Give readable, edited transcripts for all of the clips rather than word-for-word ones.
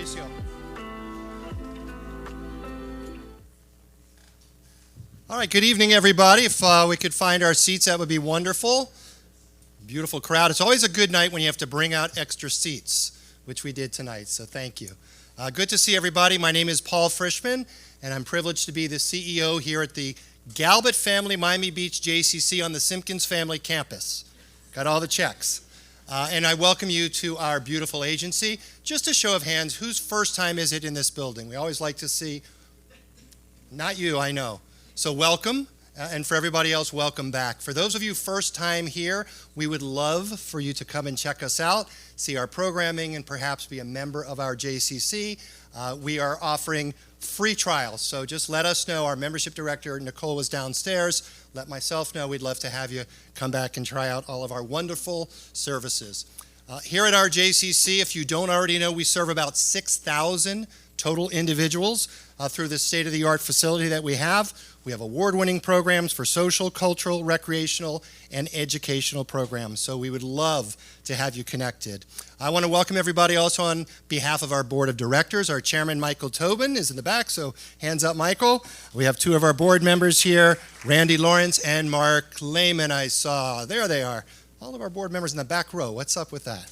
Mauricio. All right, good evening, everybody. If we could find our seats, that would be wonderful. Beautiful crowd. It's always a good night when you have to bring out extra seats, which we did tonight, so thank you. Good to see everybody. My name is Paul Frischman, and I'm privileged to be the CEO here at the Galbert Family Miami Beach JCC on the Simpkins Family campus. Got all the checks. And I welcome you to our beautiful agency. Just a show of hands, whose first time is it in this building? We always like to see, not you, I know. So welcome, and for everybody else, welcome back. For those of you first time here, we would love for you to come and check us out, see our programming, and perhaps be a member of our JCC. We are offering free trials, so just let us know. Our membership director, Nicole, was downstairs. Let myself know. We'd love to have you come back and try out all of our wonderful services. Here at our JCC, if you don't already know, we serve about 6,000 total individuals through this state-of-the-art facility that we have. We have award-winning programs for social, cultural, recreational, and educational programs, so we would love to have you connected. I want to welcome everybody also on behalf of our board of directors. Our chairman, Michael Tobin, is in the back, so hands up, Michael. We have two of our board members here, Randy Lawrence and Mark Lehman, I saw. There they are. All of our board members in the back row. What's up with that?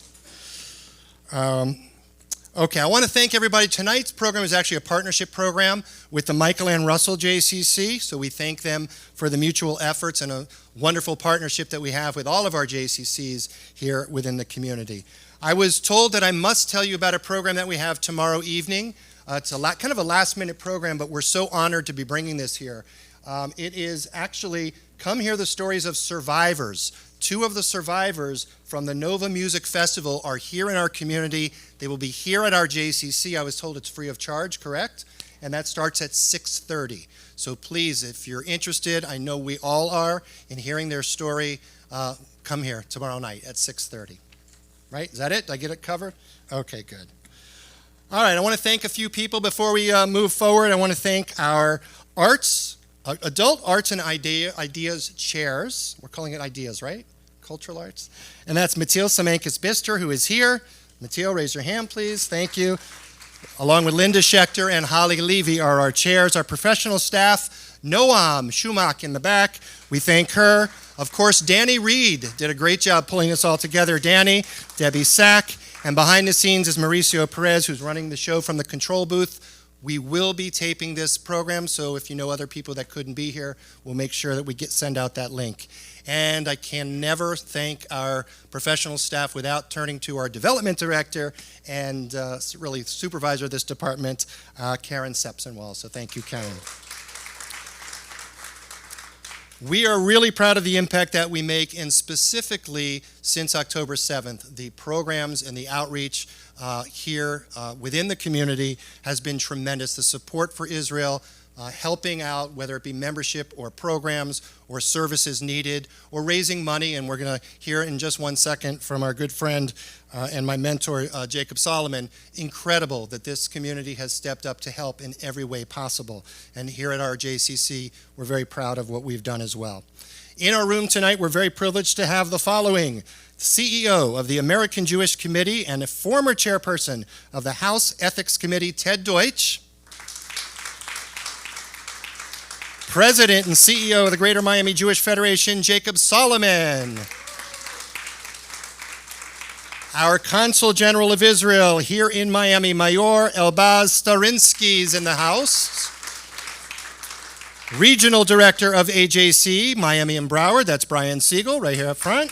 Okay, I want to thank everybody. Tonight's program is actually a partnership program with the Michael and Russell JCC, so we thank them for the mutual efforts and a wonderful partnership that we have with all of our JCCs here within the community. I was told that I must tell you about a program that we have tomorrow evening. It's kind of a last-minute program, but we're so honored to be bringing this here. It is actually Come Hear the Stories of Survivors. Two of the survivors from the Nova Music Festival are here in our community. They will be here at our JCC. I was told it's free of charge, correct? And that starts at 6:30. So please, if you're interested, I know we all are, in hearing their story, come here tomorrow night at 6:30. Right? Is that it? Did I get it covered? Okay, good. All right, I want to thank a few people before we move forward. I want to thank our Adult Arts and Ideas chairs. We're calling it Ideas, right? Cultural Arts. And that's Matil Samankis-Bister, who is here. Matil, raise your hand, please. Thank you. Along with Linda Schechter and Holly Levy are our chairs. Our professional staff, Noam Shumak in the back. We thank her. Of course, Danny Reed did a great job pulling this all together. Danny, Debbie Sack. And behind the scenes is Mauricio Perez, who's running the show from the control booth. We will be taping this program, so if you know other people that couldn't be here, we'll make sure that we send out that link. And I can never thank our professional staff without turning to our development director and really supervisor of this department, Karen Sepsenwall. So thank you, Karen. We are really proud of the impact that we make, and specifically since October 7th, the programs and the outreach here within the community has been tremendous. The support for Israel, helping out, whether it be membership or programs or services needed, or raising money, and we're going to hear in just one second from our good friend and my mentor, Jacob Solomon. Incredible that this community has stepped up to help in every way possible. And here at our JCC, we're very proud of what we've done as well. In our room tonight, we're very privileged to have the following: CEO of the American Jewish Committee and a former chairperson of the House Ethics Committee, Ted Deutch. President and CEO of the Greater Miami Jewish Federation, Jacob Solomon. Our Consul General of Israel here in Miami, Maor, Elbaz-Starinsky is in the house. Regional Director of AJC, Miami and Broward, that's Brian Siegel, right here up front.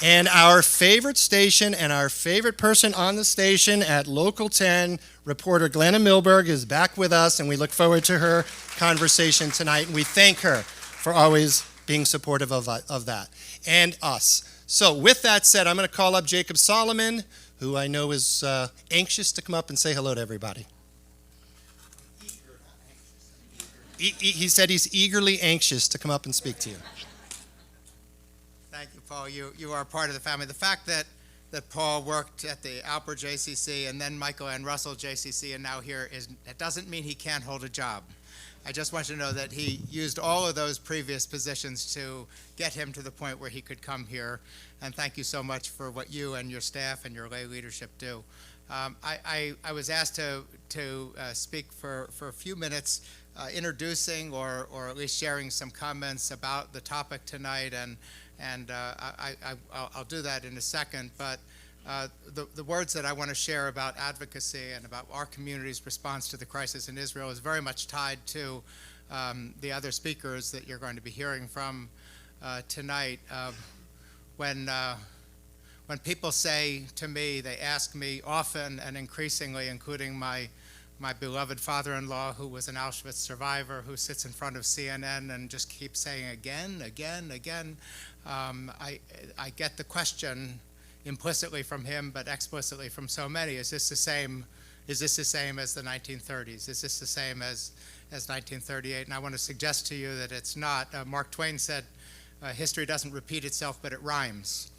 And our favorite station and our favorite person on the station at Local 10, reporter Glenna Milberg, is back with us, and we look forward to her conversation tonight. And we thank her for always being supportive of that, and us. So with that said, I'm going to call up Jacob Solomon, who I know is anxious to come up and say hello to everybody. He said he's eagerly anxious to come up and speak to you. Thank you, Paul. You are part of the family. The fact that Paul worked at the Alpert JCC and then Michael and Russell JCC and now here, it doesn't mean he can't hold a job. I just want you to know that he used all of those previous positions to get him to the point where he could come here. And thank you so much for what you and your staff and your lay leadership do. I was asked to speak for a few minutes, introducing or at least sharing some comments about the topic tonight, and I'll do that in a second. But the words that I want to share about advocacy and about our community's response to the crisis in Israel is very much tied to the other speakers that you're going to be hearing from tonight. When people say to me, they ask me often and increasingly, including my beloved father-in-law, who was an Auschwitz survivor, who sits in front of CNN and just keeps saying again, I get the question implicitly from him, but explicitly from so many: is this the same? Is this the same as the 1930s? Is this the same as 1938? And I want to suggest to you that it's not. Mark Twain said, "History doesn't repeat itself, but it rhymes."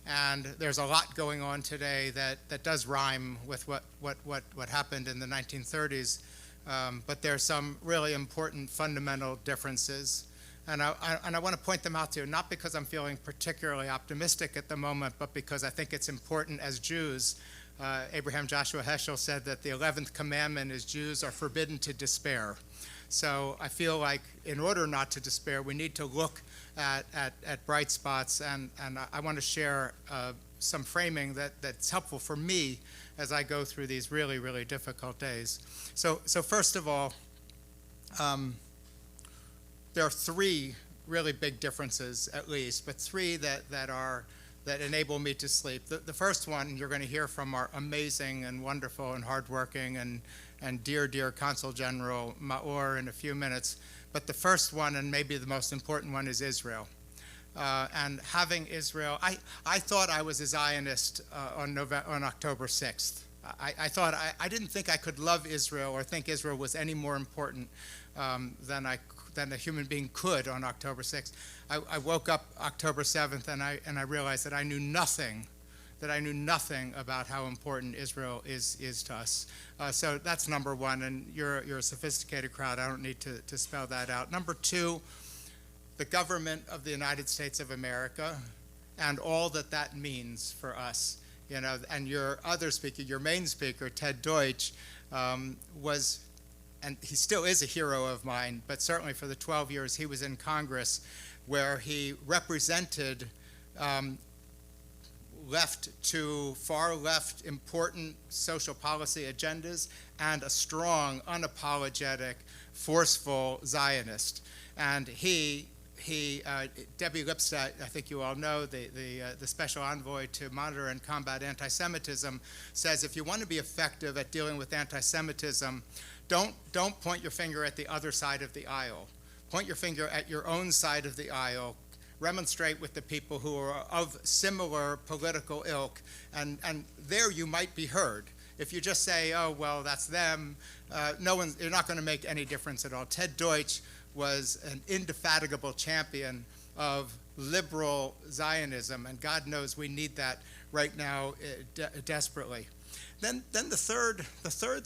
And there's a lot going on today that does rhyme with what happened in the 1930s, but there's some really important fundamental differences. And I want to point them out to you, not because I'm feeling particularly optimistic at the moment, but because I think it's important as Jews. Abraham Joshua Heschel said that the 11th commandment is Jews are forbidden to despair. So I feel like in order not to despair, we need to look at bright spots, and I want to share some framing that's helpful for me as I go through these really, really difficult days. So first of all, there are three really big differences, at least, but three that enable me to sleep. The first one you're going to hear from our amazing and wonderful and hardworking and dear Consul General Maor in a few minutes. But the first one, and maybe the most important one, is Israel. And having Israel, I thought I was a Zionist on October 6th. I didn't think I could love Israel or think Israel was any more important than a human being could on October 6th. I woke up October 7th and I realized that I knew nothing about how important Israel is to us. So that's number one, and you're a sophisticated crowd. I don't need to spell that out. Number two, the government of the United States of America and all that means for us. You know, and your other speaker, your main speaker, Ted Deutch, was, and he still is a hero of mine, but certainly for the 12 years he was in Congress, where he represented left to far left important social policy agendas and a strong, unapologetic, forceful Zionist. And Debbie Lipstadt, I think you all know, the special envoy to monitor and combat anti-Semitism, says if you want to be effective at dealing with anti-Semitism, don't point your finger at the other side of the aisle. Point your finger at your own side of the aisle. Remonstrate with the people who are of similar political ilk, and there you might be heard. If you just say, oh, well, that's them, you're not going to make any difference at all. Ted Deutch was an indefatigable champion of liberal Zionism, and God knows we need that right now desperately. Then the third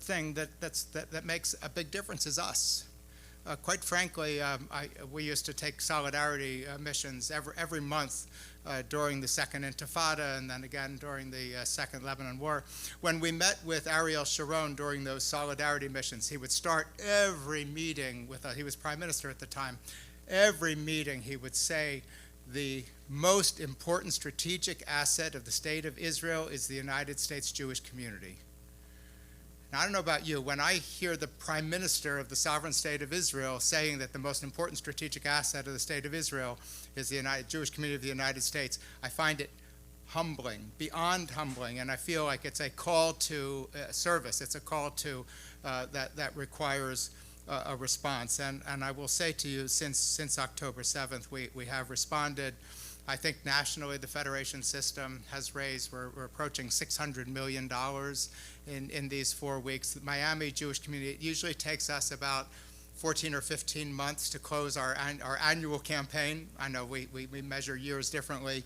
thing that makes a big difference is us. Quite frankly, we used to take solidarity missions every month during the Second Intifada and then again during the Second Lebanon War. When we met with Ariel Sharon during those solidarity missions, he would start every meeting with he was prime minister at the time. Every meeting he would say, the most important strategic asset of the state of Israel is the United States Jewish community. Now, I don't know about you, when I hear the prime minister of the sovereign state of Israel saying that the most important strategic asset of the state of Israel is the Jewish community of the United States, I find it humbling, beyond humbling, and I feel like it's a call to service. It's a call to that requires a response. And I will say to you, since October 7th, we have responded. I think nationally the federation system has raised, we're approaching $600 million in these 4 weeks. The Miami Jewish community, it usually takes us about 14 or 15 months to close our annual campaign. I know we measure years differently.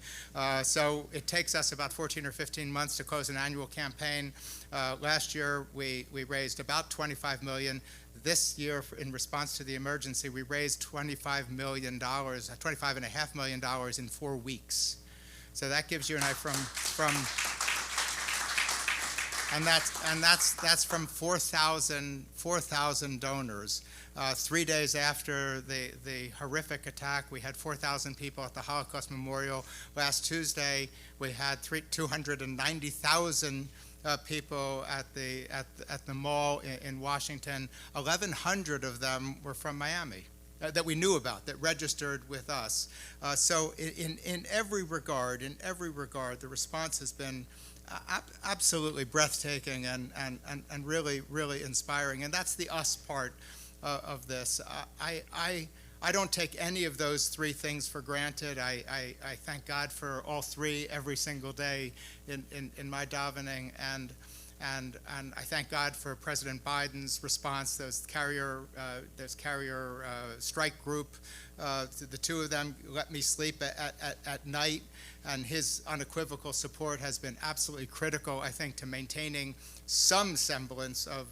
So it takes us about 14 or 15 months to close an annual campaign. Last year we raised about $25 million. This year, in response to the emergency, we raised $25.5 million in 4 weeks. So that gives you an idea And that's from 4,000 donors. 3 days after the horrific attack, we had 4,000 people at the Holocaust Memorial. Last Tuesday, we had 290,000 people at the Maor in Washington. 1,100 of them were from Miami. That we knew about, that registered with us. So in every regard, the response has been absolutely breathtaking and really, really inspiring. And that's the us part of this. I don't take any of those three things for granted. I thank God for all three every single day in my davening, and I thank God for President Biden's response. Those carrier strike group, the two of them let me sleep at night, and his unequivocal support has been absolutely critical, I think, to maintaining some semblance of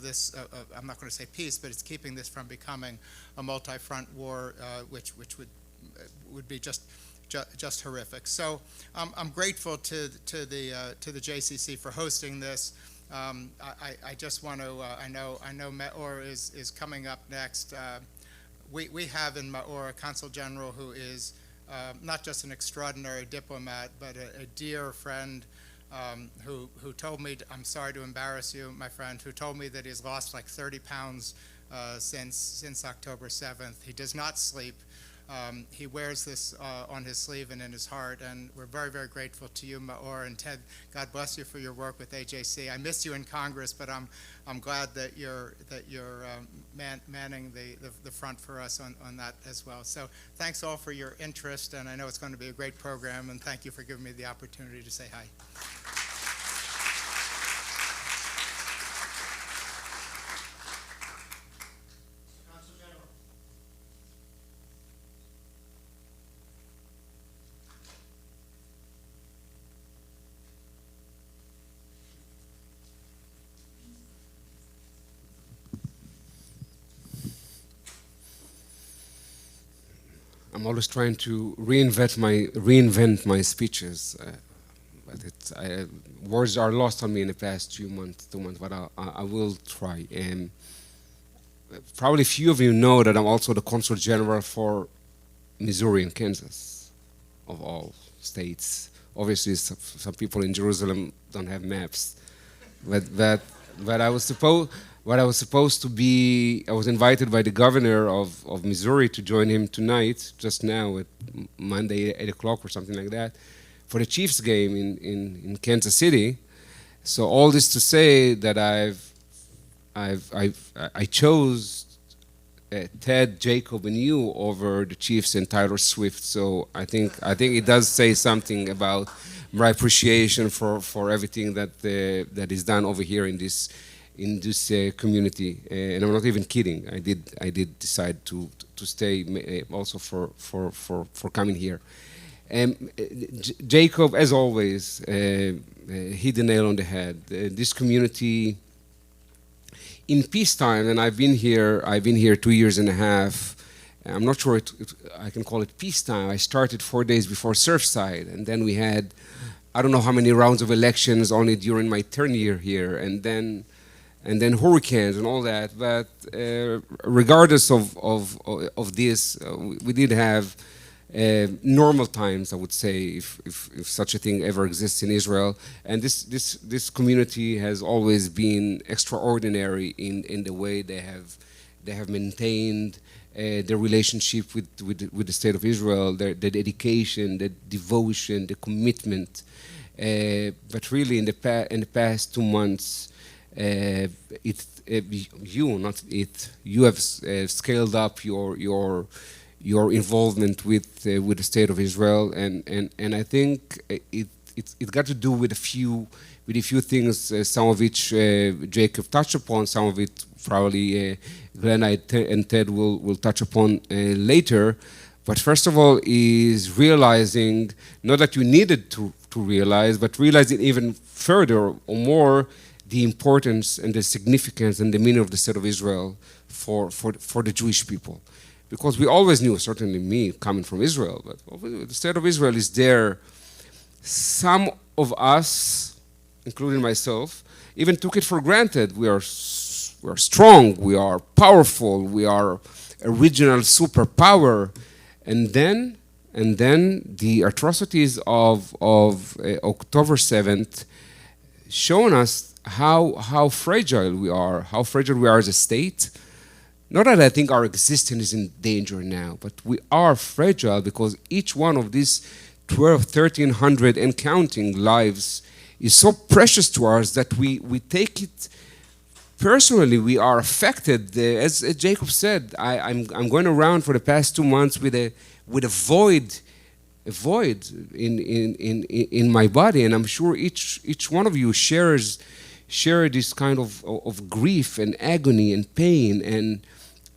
this. I'm not going to say peace, but it's keeping this from becoming a multi-front war, which would be just horrific. So I'm grateful to the JCC for hosting this. I just want to. I know Maor is coming up next. We have in Maor a Consul General who is not just an extraordinary diplomat, but a dear friend who told me. I'm sorry to embarrass you, my friend. Who told me that he's lost like 30 pounds since October 7th. He does not sleep. He wears this on his sleeve and in his heart, and we're very, very grateful to you, Maor, and Ted. God bless you for your work with AJC. I missed you in Congress, but I'm glad that you're manning the front for us on that as well. So thanks all for your interest, and I know it's going to be a great program, and thank you for giving me the opportunity to say hi. I'm always trying to reinvent my speeches, but words are lost on me in the past 2 months, but I will try. And probably few of you know that I'm also the Consul General for Missouri and Kansas, of all states. Obviously, some people in Jerusalem don't have maps, but I was supposed to be. I was invited by the governor of Missouri to join him tonight, just now at Monday 8 o'clock or something like that, for the Chiefs game in Kansas City. So all this to say that I chose Ted, Jacob, and you over the Chiefs and Taylor Swift. So I think it does say something about my appreciation for everything that is done over here in this community. And I'm not even kidding. I did decide to stay also for coming here. Jacob, as always, hit the nail on the head. This community, in peacetime, and I've been here 2.5 years. I'm not sure I can call it peacetime. I started 4 days before Surfside, and then we had, I don't know how many rounds of elections only during my tenure here, and then hurricanes and all that. But regardless of this, we did have normal times, I would say, if such a thing ever exists in Israel. And this community has always been extraordinary in the way they have maintained their relationship with the state of Israel, their dedication, the devotion, the commitment. But really, in the past 2 months, you have scaled up your involvement with the state of Israel, and I think it got to do with a few things, some of which Jacob touched upon, some of it probably Glenn and Ted will touch upon later. But first of all, is realizing, not that you needed to realize, but realizing even further or more the importance and the significance and the meaning of the state of Israel for the Jewish people. Because we always knew, certainly me coming from Israel, but the state of Israel is there. Some of us including myself, even took it for granted. We are strong, we are powerful, we are a regional superpower. And then the atrocities of October 7th shown us how fragile we are, as a state. Not that I think our existence is in danger now, but we are fragile because each one of these 1,300 and counting lives is so precious to us that we take it personally. We are affected. As Jacob said, I'm going around for the past 2 months with a void in my body, and I'm sure each one of you share this kind of grief and agony and pain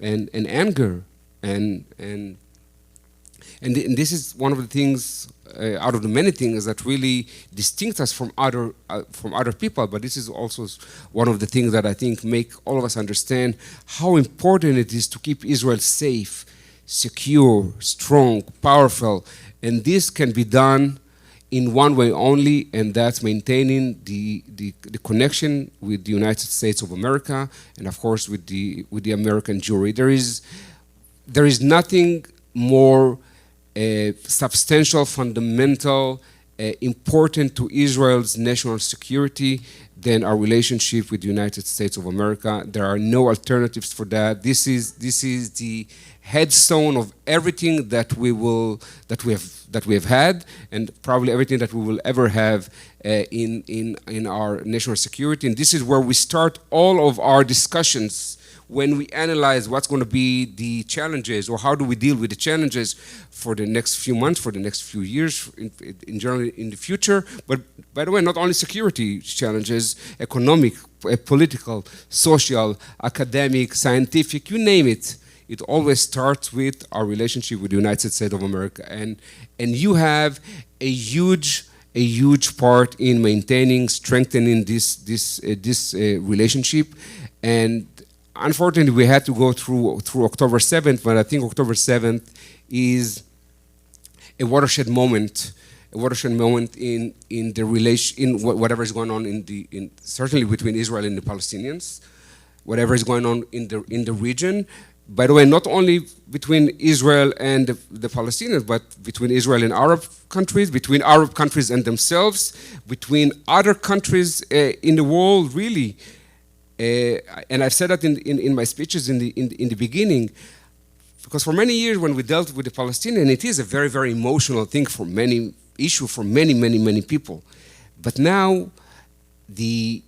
and anger and this is one of the things out of the many things that really distinct us from other people. But this is also one of the things that I think make all of us understand how important it is to keep Israel safe, secure, strong, powerful, and this can be done in one way only, and that's maintaining the connection with the United States of America, and of course with the American Jewry. There is nothing more substantial, fundamental, important to Israel's national security than our relationship with the United States of America. There are no alternatives for that. This is the headstone of everything that we have had, and probably everything that we will ever have in our national security. And this is where we start all of our discussions when we analyze what's going to be the challenges, or how do we deal with the challenges for the next few months, for the next few years, in general in the future. But by the way, not only security challenges, economic, political, social, academic, scientific, you name it. It always starts with our relationship with the United States of America, and you have a huge part in maintaining, strengthening this relationship. And unfortunately, we had to go through October 7th, but I think October 7th is a watershed moment in the relation, in whatever is going on certainly between Israel and the Palestinians, whatever is going on in the region. By the way, not only between Israel and the Palestinians, but between Israel and Arab countries, between Arab countries and themselves, between other countries in the world, really. And I've said that in my speeches in the beginning, because for many years when we dealt with the Palestinians, it is a very, very emotional thing for many issue for many people. But now the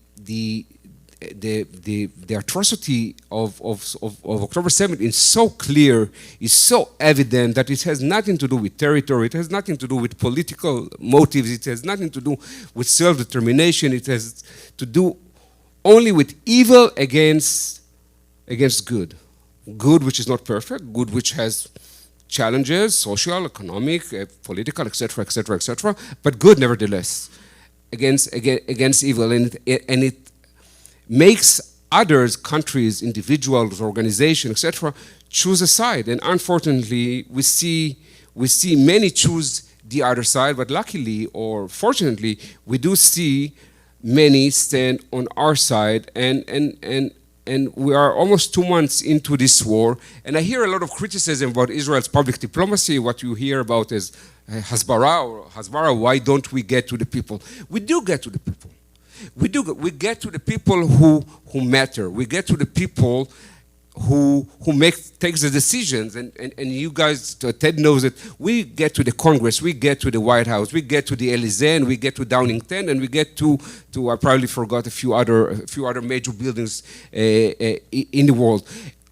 atrocity of October 7th is so clear, is so evident that it has nothing to do with territory, it has nothing to do with political motives, it has nothing to do with self-determination, it has to do only with evil against good. Good which is not perfect, good which has challenges, social, economic, political, etc., but good nevertheless, against evil. And it makes others, countries, individuals, organizations, etc., choose a side. And unfortunately, we see many choose the other side, but luckily or fortunately, we do see many stand on our side, and we are almost 2 months into this war, and I hear a lot of criticism about Israel's public diplomacy. What you hear about is Hasbara, why don't we get to the people? We do get to the people. We get to the people who matter. We get to the people who takes the decisions, and you guys, Ted knows it. We get to the Congress, we get to the White House, we get to the Elysee, and we get to Downing 10, and we get to I probably forgot a few other major buildings in the world.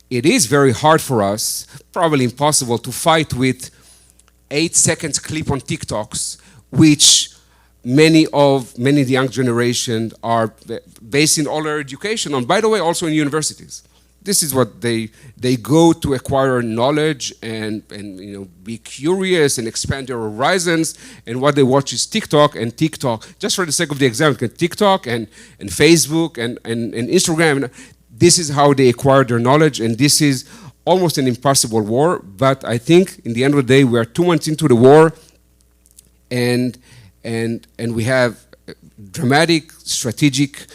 It is very hard for us, probably impossible, to fight with 8 seconds clip on TikToks, which many of the young generation are basing all their education on. By the way, also in universities. This is what they go to acquire knowledge and be curious and expand their horizons. And what they watch is TikTok, just for the sake of the example, TikTok and Facebook and Instagram. This is how they acquire their knowledge, and this is almost an impossible war. But I think in the end of the day, we are 2 months into the war, and we have dramatic, strategic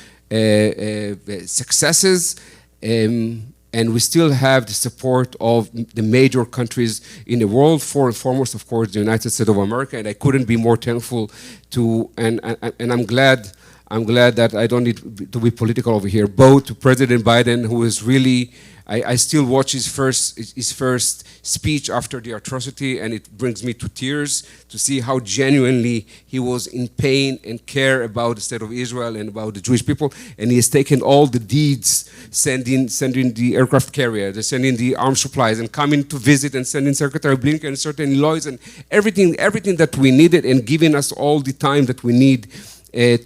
successes, and we still have the support of the major countries in the world, foremost, of course, the United States of America, and I couldn't be more thankful to, and I'm glad that I don't need to be political over here, both to President Biden, who is really, I still watch his first speech after the atrocity, and it brings me to tears to see how genuinely he was in pain and care about the state of Israel and about the Jewish people, and he has taken all the deeds, sending the aircraft carrier, sending the armed supplies, and coming to visit, and sending Secretary Blinken and certain lawyers, and everything that we needed, and giving us all the time that we need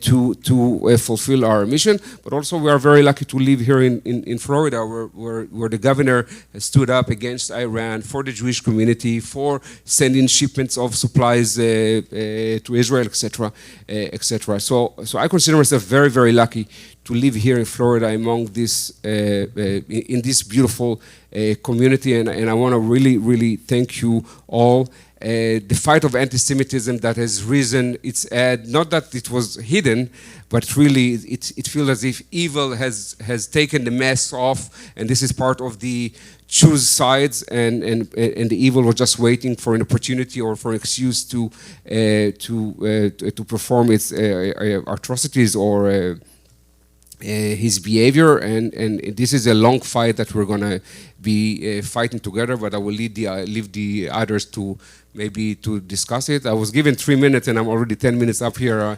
to fulfill our mission. But also we are very lucky to live here in Florida, where the governor stood up against Iran, for the Jewish community, for sending shipments of supplies to Israel, etc., etc. So I consider myself very, very lucky to live here in Florida among this in this beautiful community, and I want to really, really thank you all. The fight of anti-Semitism that has risen its head, not that it was hidden, but really it feels as if evil has taken the mask off, and this is part of the choose sides, and the evil was just waiting for an opportunity or for an excuse to perform its atrocities or his behavior, and this is a long fight that we're going to be fighting together, but I will leave the others to maybe to discuss it. I was given 3 minutes and I'm already 10 minutes up here.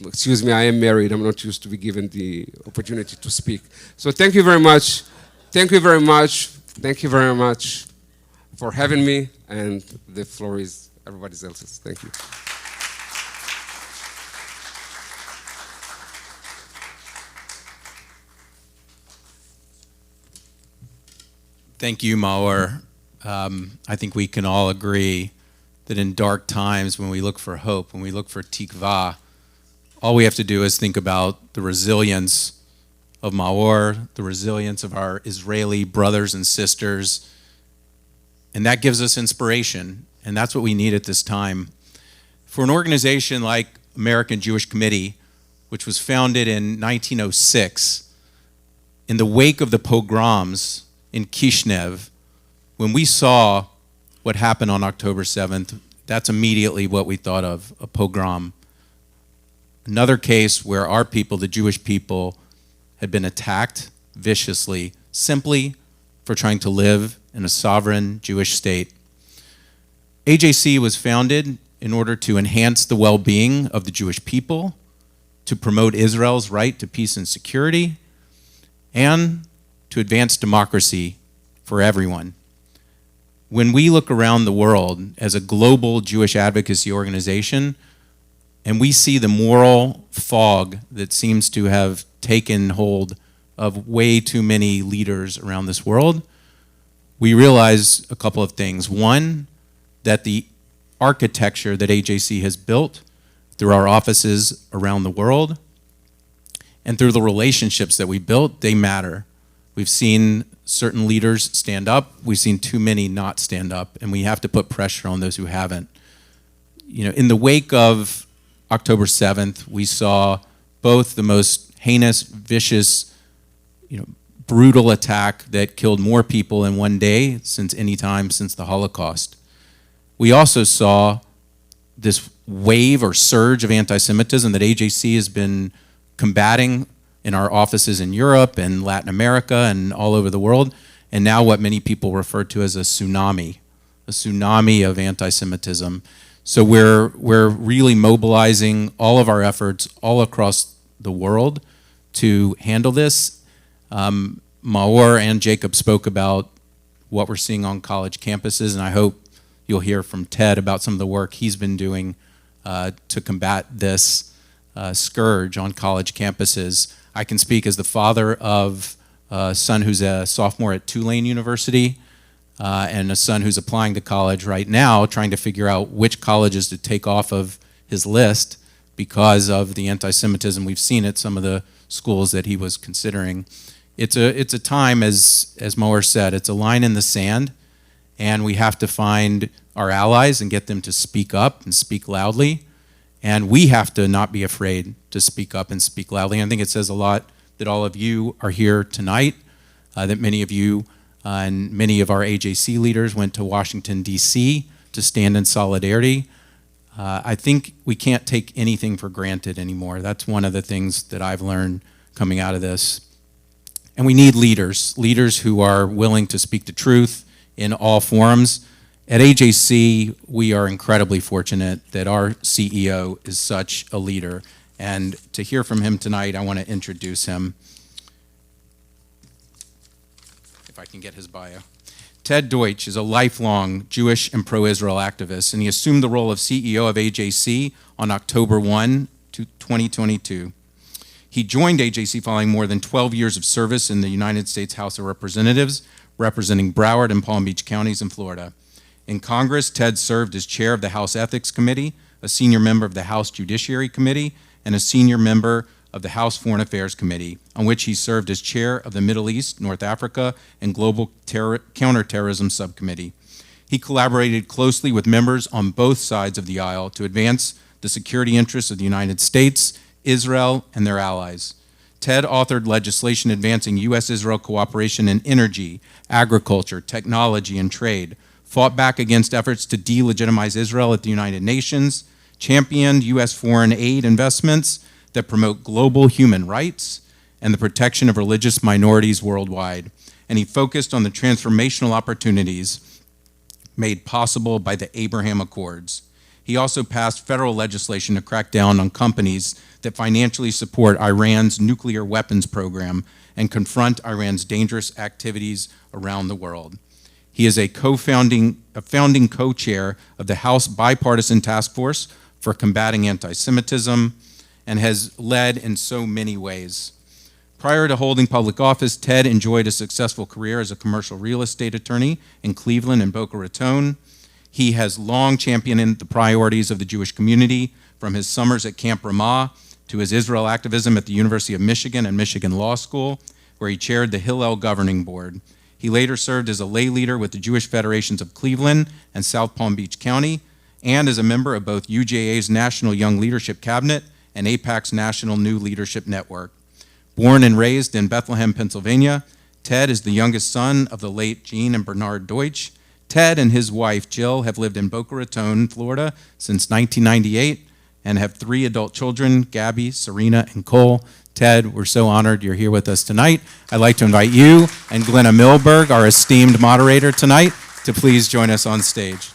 Excuse me, I am married. I'm not used to be given the opportunity to speak. So thank you very much. Thank you very much. Thank you very much for having me, and the floor is everybody else's. Thank you. Thank you, Maor. I think we can all agree that in dark times, when we look for hope, when we look for tikva, all we have to do is think about the resilience of Maor, the resilience of our Israeli brothers and sisters, and that gives us inspiration, and that's what we need at this time. For an organization like American Jewish Committee, which was founded in 1906, in the wake of the pogroms in Kishinev, when we saw what happened on October 7th, that's immediately what we thought of, a pogrom. Another case where our people, the Jewish people, had been attacked viciously, simply for trying to live in a sovereign Jewish state. AJC was founded in order to enhance the well-being of the Jewish people, to promote Israel's right to peace and security, and to advance democracy for everyone. When we look around the world as a global Jewish advocacy organization, and we see the moral fog that seems to have taken hold of way too many leaders around this world, we realize a couple of things. One, that the architecture that AJC has built through our offices around the world and through the relationships that we built, they matter. We've seen certain leaders stand up. We've seen too many not stand up, and we have to put pressure on those who haven't. You know, in the wake of October 7th, we saw both the most heinous, vicious, brutal attack that killed more people in one day since any time since the Holocaust. We also saw this wave or surge of anti-Semitism that AJC has been combating in our offices in Europe and Latin America and all over the world, and now what many people refer to as a tsunami of anti-Semitism. So we're really mobilizing all of our efforts all across the world to handle this. Maor and Jacob spoke about what we're seeing on college campuses, and I hope you'll hear from Ted about some of the work he's been doing to combat this scourge on college campuses. I can speak as the father of a son who's a sophomore at Tulane University and a son who's applying to college right now, trying to figure out which colleges to take off of his list because of the anti-Semitism we've seen at some of the schools that he was considering. It's a time, as Maor said, it's a line in the sand, and we have to find our allies and get them to speak up and speak loudly. And we have to not be afraid to speak up and speak loudly. And I think it says a lot that all of you are here tonight, that many of you and many of our AJC leaders went to Washington, D.C. to stand in solidarity. I think we can't take anything for granted anymore. That's one of the things that I've learned coming out of this. And we need leaders who are willing to speak the truth in all forums. At AJC, we are incredibly fortunate that our CEO is such a leader. And to hear from him tonight, I want to introduce him. If I can get his bio. Ted Deutch is a lifelong Jewish and pro-Israel activist, and he assumed the role of CEO of AJC on October 1, 2022. He joined AJC following more than 12 years of service in the United States House of Representatives, representing Broward and Palm Beach counties in Florida. In Congress, Ted served as chair of the House Ethics Committee, a senior member of the House Judiciary Committee, and a senior member of the House Foreign Affairs Committee, on which he served as chair of the Middle East, North Africa, and Global Counterterrorism Subcommittee. He collaborated closely with members on both sides of the aisle to advance the security interests of the United States, Israel, and their allies. Ted authored legislation advancing U.S.-Israel cooperation in energy, agriculture, technology, and trade, fought back against efforts to delegitimize Israel at the United Nations, championed U.S. foreign aid investments that promote global human rights and the protection of religious minorities worldwide. And he focused on the transformational opportunities made possible by the Abraham Accords. He also passed federal legislation to crack down on companies that financially support Iran's nuclear weapons program and confront Iran's dangerous activities around the world. He is a founding co-chair of the House Bipartisan Task Force for Combating Anti-Semitism, and has led in so many ways. Prior to holding public office, Ted enjoyed a successful career as a commercial real estate attorney in Cleveland and Boca Raton. He has long championed the priorities of the Jewish community, from his summers at Camp Ramah to his Israel activism at the University of Michigan and Michigan Law School, where he chaired the Hillel Governing Board. He later served as a lay leader with the Jewish Federations of Cleveland and South Palm Beach County, and as a member of both UJA's National Young Leadership Cabinet and AIPAC's National New Leadership Network. Born and raised in Bethlehem, Pennsylvania, Ted is the youngest son of the late Jean and Bernard Deutch. Ted and his wife, Jill, have lived in Boca Raton, Florida since 1998 and have 3 adult children, Gabby, Serena, and Cole. Ted, we're so honored you're here with us tonight. I'd like to invite you and Glenna Milberg, our esteemed moderator tonight, to please join us on stage.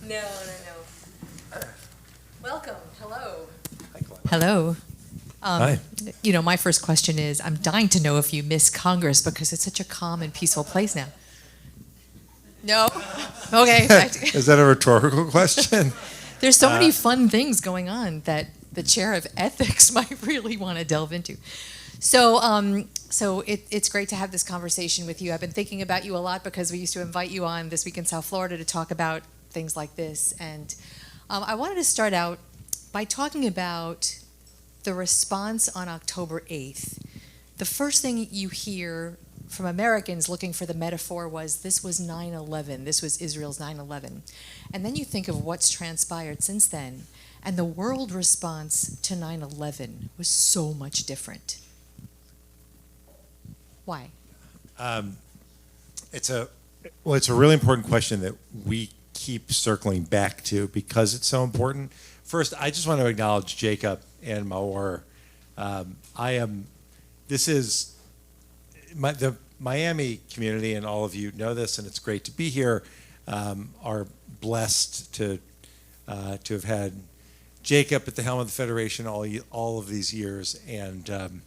No. Welcome. Hello. Hello. Hi. You know, my first question is, I'm dying to know if you miss Congress because it's such a calm and peaceful place now. No? Okay. Is that a rhetorical question? There's so many fun things going on that the chair of ethics might really want to delve into. So, it's great to have this conversation with you. I've been thinking about you a lot because we used to invite you on This Week in South Florida to talk about things like this. And I wanted to start out by talking about the response on October 8th. The first thing you hear from Americans looking for the metaphor was this was 9/11. This was Israel's 9/11. And then you think of what's transpired since then. And the world response to 9/11 was so much different. Why? It's a really important question that we keep circling back to because it's so important. First, I just want to acknowledge Jacob and Maor. The Miami community, and all of you know this, and it's great to be here, are blessed to have had Jacob at the helm of the Federation all of these years. And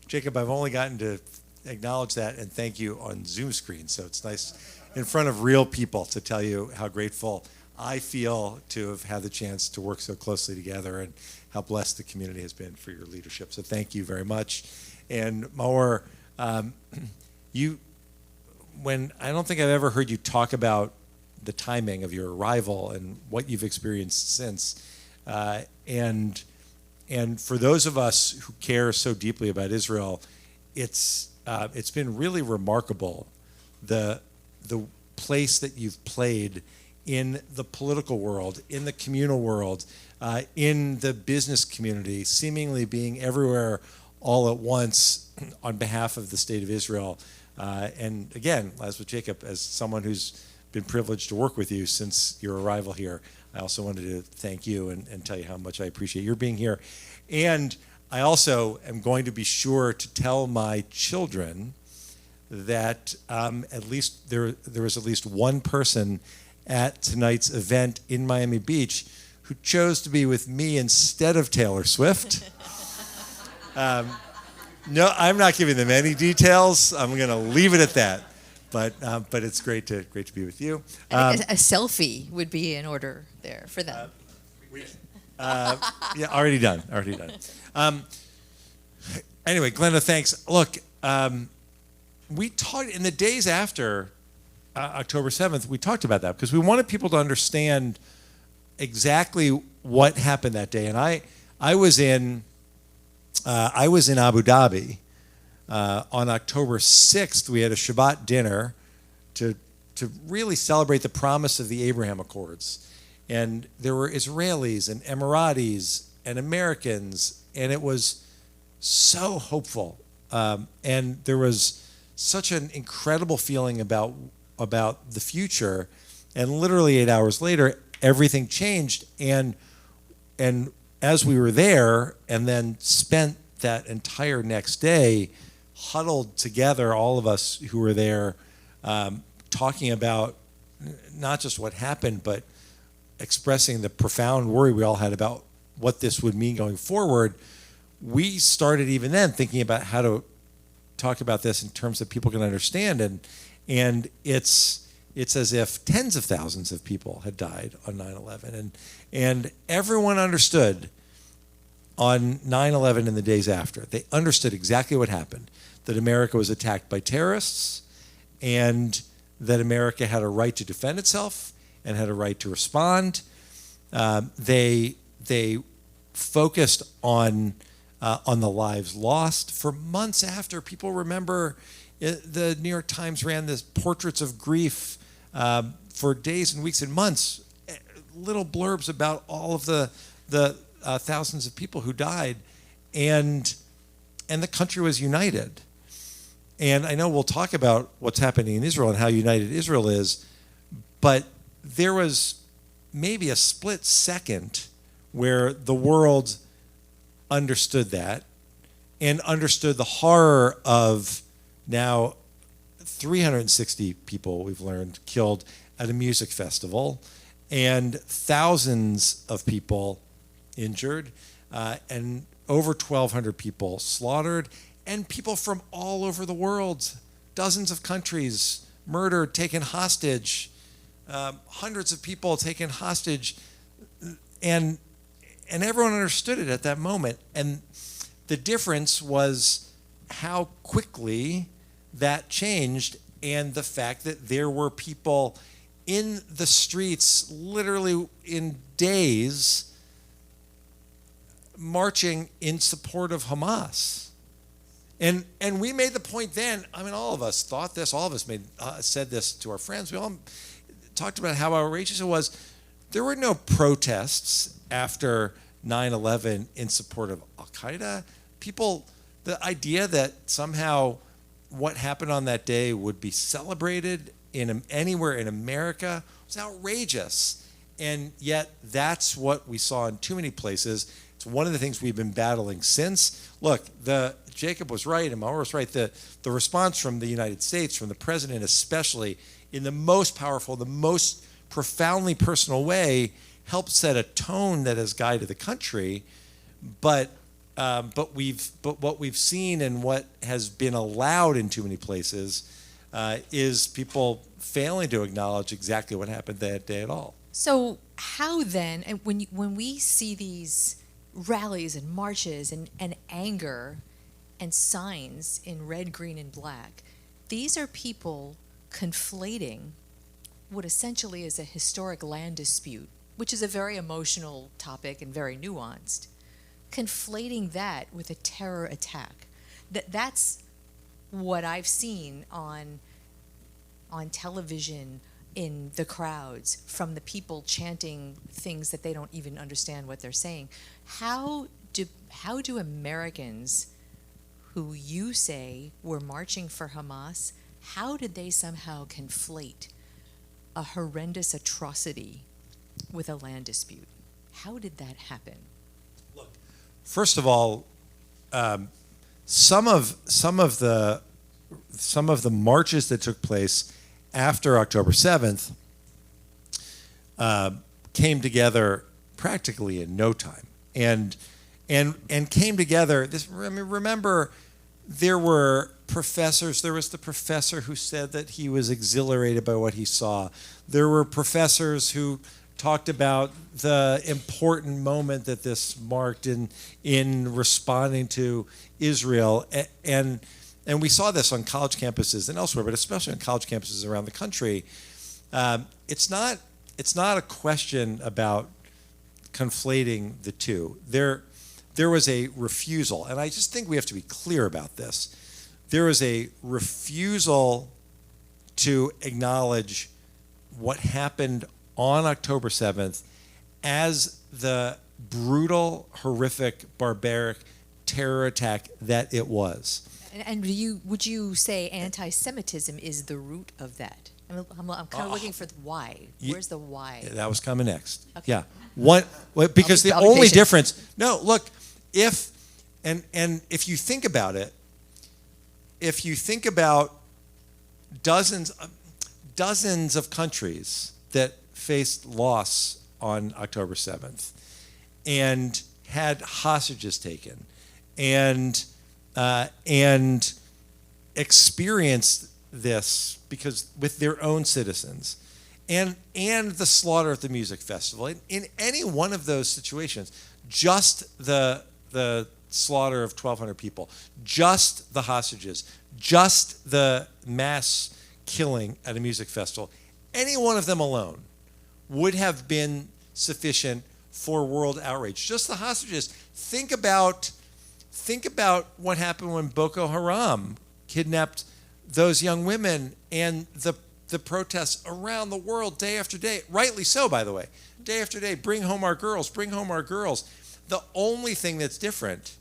Jacob, I've only gotten to acknowledge that and thank you on Zoom screen, so it's nice in front of real people to tell you how grateful I feel to have had the chance to work so closely together and how blessed the community has been for your leadership. So thank you very much. And Maor, I don't think I've ever heard you talk about the timing of your arrival and what you've experienced since. And for those of us who care so deeply about Israel, it's been really remarkable the place that you've played in the political world, in the communal world, in the business community, seemingly being everywhere all at once on behalf of the state of Israel. And again, as with Jacob, as someone who's been privileged to work with you since your arrival here, I also wanted to thank you and tell you how much I appreciate your being here. And I also am going to be sure to tell my children that at least there was at least one person at tonight's event in Miami Beach who chose to be with me instead of Taylor Swift. No, I'm not giving them any details. I'm going to leave it at that. But it's great to be with you. A selfie would be in order there for them. Yeah, already done. Anyway, Glenda, thanks. Look, we talked in the days after October 7th. We talked about that because we wanted people to understand exactly what happened that day. And I was in Abu Dhabi on October 6th. We had a Shabbat dinner to really celebrate the promise of the Abraham Accords. And there were Israelis and Emiratis and Americans, and it was so hopeful. And there was such an incredible feeling about the future. And literally 8 hours later, everything changed. And as we were there and then spent that entire next day huddled together, all of us who were there, talking about not just what happened, but expressing the profound worry we all had about what this would mean going forward, we started even then thinking about how to talk about this in terms that people can understand. And it's as if tens of thousands of people had died on 9/11. And everyone understood on 9/11 and the days after. They understood exactly what happened, that America was attacked by terrorists and that America had a right to defend itself and had a right to respond. They focused on the lives lost. For months after, people remember the New York Times ran this portraits of grief for days and weeks and months, little blurbs about all of the thousands of people who died, and the country was united. And I know we'll talk about what's happening in Israel and how united Israel is, but there was maybe a split second where the world understood that and understood the horror of now 360 people, we've learned, killed at a music festival, and thousands of people injured, and over 1,200 people slaughtered, and people from all over the world, dozens of countries murdered, taken hostage, hundreds of people taken hostage, and everyone understood it at that moment. And the difference was how quickly that changed, and the fact that there were people in the streets literally in days marching in support of Hamas. And we made the point then, I mean, all of us thought this, all of us said this to our friends, we all talked about how outrageous it was. There were no protests after 9/11 in support of Al-Qaeda. People, the idea that somehow what happened on that day would be celebrated anywhere in America was outrageous. And yet that's what we saw in too many places. It's one of the things we've been battling since. Look, Jacob was right and Maor was right. The response from the United States, from the president especially, in the most powerful, the most profoundly personal way, helped set a tone that has guided the country. But what we've seen and what has been allowed in too many places is people failing to acknowledge exactly what happened that day at all. So how then, and when we see these rallies and marches and anger and signs in red, green, and black, these are people conflating what essentially is a historic land dispute, which is a very emotional topic and very nuanced, conflating that with a terror attack. That's what I've seen on television in the crowds from the people chanting things that they don't even understand what they're saying, how do Americans who you say were marching for Hamas, how did they somehow conflate a horrendous atrocity with a land dispute? How did that happen? First of all, some of the marches that took place after October 7th came together practically in no time, and came together. Remember, there were professors. There was the professor who said that he was exhilarated by what he saw. There were professors who talked about the important moment that this marked in responding to Israel, and we saw this on college campuses and elsewhere, but especially on college campuses around the country. It's not a question about conflating the two. There was a refusal, and I just think we have to be clear about this. There was a refusal to acknowledge what happened on October 7th as the brutal, horrific, barbaric terror attack that it was. And would you say anti-Semitism is the root of that? I'm kind of looking for the why. Where's the why? That was coming next. Okay. Yeah. Because the I'll be only patient. difference. No, look, if you think about it, if you think about dozens of countries that faced loss on October 7th and had hostages taken and experienced this because with their own citizens and the slaughter at the music festival, in any one of those situations, just the slaughter of 1,200 people, just the hostages, just the mass killing at a music festival, any one of them alone would have been sufficient for world outrage. Just the hostages. Think about what happened when Boko Haram kidnapped those young women and the protests around the world day after day, rightly so, by the way, day after day, bring home our girls, bring home our girls. The only thing that's different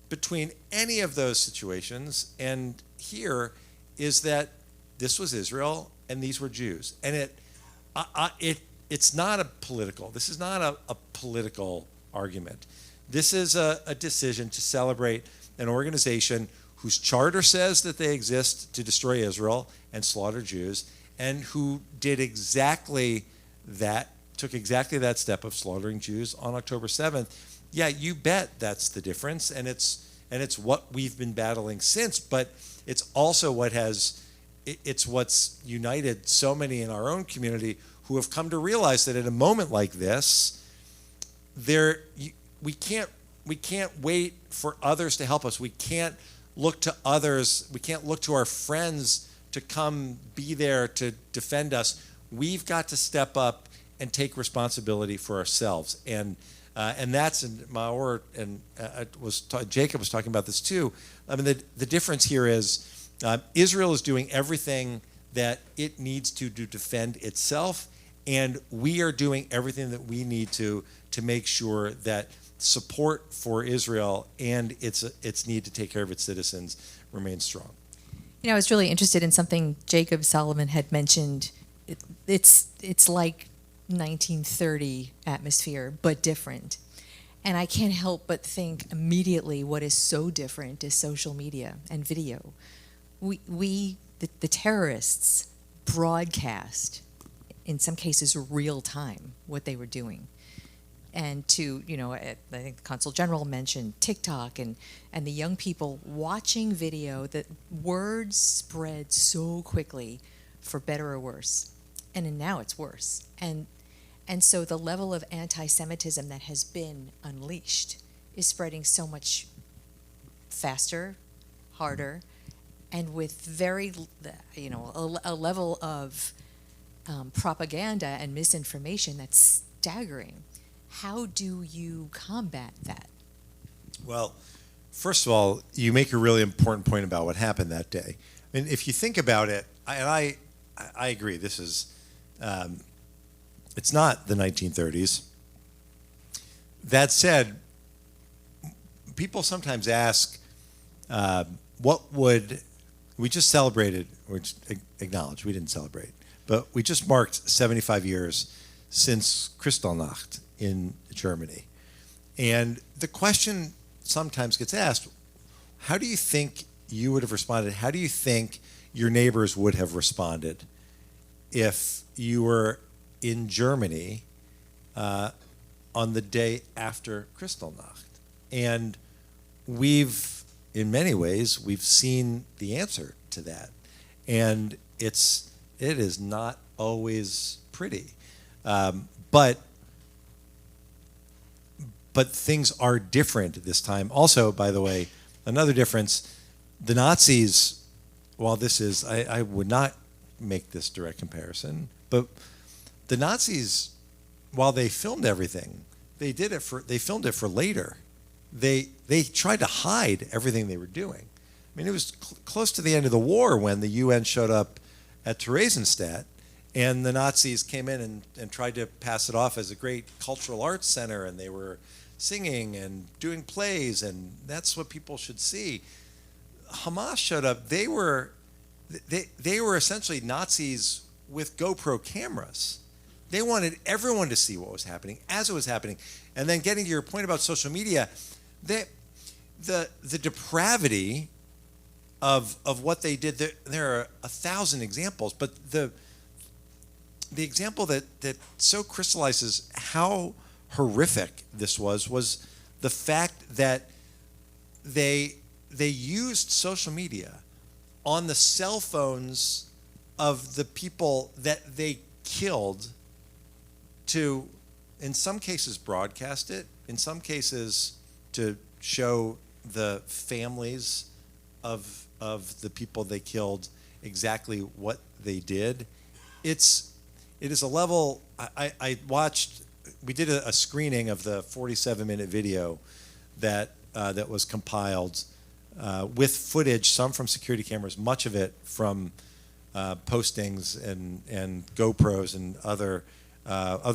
between any of those situations and here is that this was Israel and these were Jews. And it's not a political, this is not a political argument. This is a decision to celebrate an organization whose charter says that they exist to destroy Israel and slaughter Jews, and who did exactly that, took exactly that step of slaughtering Jews on October 7th. Yeah, you bet that's the difference, and it's what we've been battling since, but it's also it's what's united so many in our own community who have come to realize that at a moment like this, we can't wait for others to help us. We can't look to others. We can't look to our friends to come be there to defend us. We've got to step up and take responsibility for ourselves. And that's, and Maor and Jacob was talking about this too. I mean, the difference here is Israel is doing everything that it needs to defend itself, and we are doing everything that we need to make sure that support for Israel and its need to take care of its citizens remains strong. You know, I was really interested in something Jacob Solomon had mentioned. It's like 1930 atmosphere, but different. And I can't help but think immediately what is so different is social media and video. The terrorists broadcast, in some cases real time, what they were doing. And I think the Consul General mentioned TikTok and the young people watching video, that words spread so quickly for better or worse. And now it's worse. And so the level of anti-Semitism that has been unleashed is spreading so much faster, harder, and with a level of propaganda and misinformation that's staggering. How do you combat that? Well, First of all, you make a really important point about what happened that day. I mean, if you think about it, I agree. This is, it's not the 1930s. That said, people sometimes ask, what would, we just celebrated, which acknowledge we didn't celebrate, but we just marked 75 years since Kristallnacht in Germany. And the question sometimes gets asked, how do you think you would have responded? How do you think your neighbors would have responded if you were in Germany on the day after Kristallnacht? And we've, in many ways, we've seen the answer to that. And it is not always pretty. But things are different this time. Also, by the way, another difference, the Nazis, while this is, I would not make this direct comparison, but the Nazis, while they filmed everything, they filmed it for later. They tried to hide everything they were doing. I mean, it was close to the end of the war when the UN showed up at Theresienstadt, and the Nazis came in and tried to pass it off as a great cultural arts center, and they were singing and doing plays, and that's what people should see. Hamas showed up. They were essentially Nazis with GoPro cameras. They wanted everyone to see what was happening as it was happening. And then getting to your point about social media, the depravity of what they did, there are 1,000 examples, but the example that so crystallizes how horrific this was the fact that they used social media on the cell phones of the people that they killed to, in some cases, broadcast it, in some cases to show the families of the people they killed exactly what they did. It is a level. I watched. We did a screening of the 47-minute video that was compiled with footage, some from security cameras, much of it from postings and GoPros and other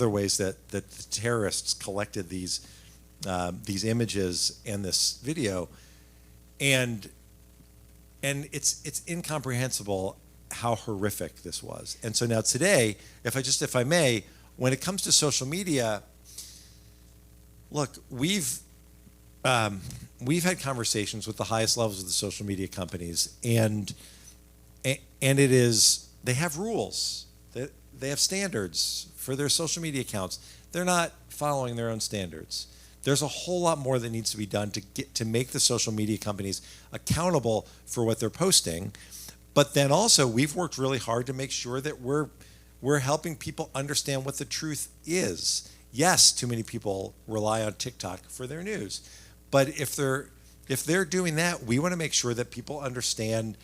ways that the terrorists collected these images and this video, and it's incomprehensible how horrific this was. And so now today, if I may, when it comes to social media, look, we've had conversations with the highest levels of the social media companies, and they have rules, they have standards for their social media accounts. They're not following their own standards. There's a whole lot more that needs to be done to make the social media companies accountable for what they're posting. But then also, we've worked really hard to make sure that we're helping people understand what the truth is. Yes, too many people rely on TikTok for their news, but if they're doing that, we want to make sure that people understand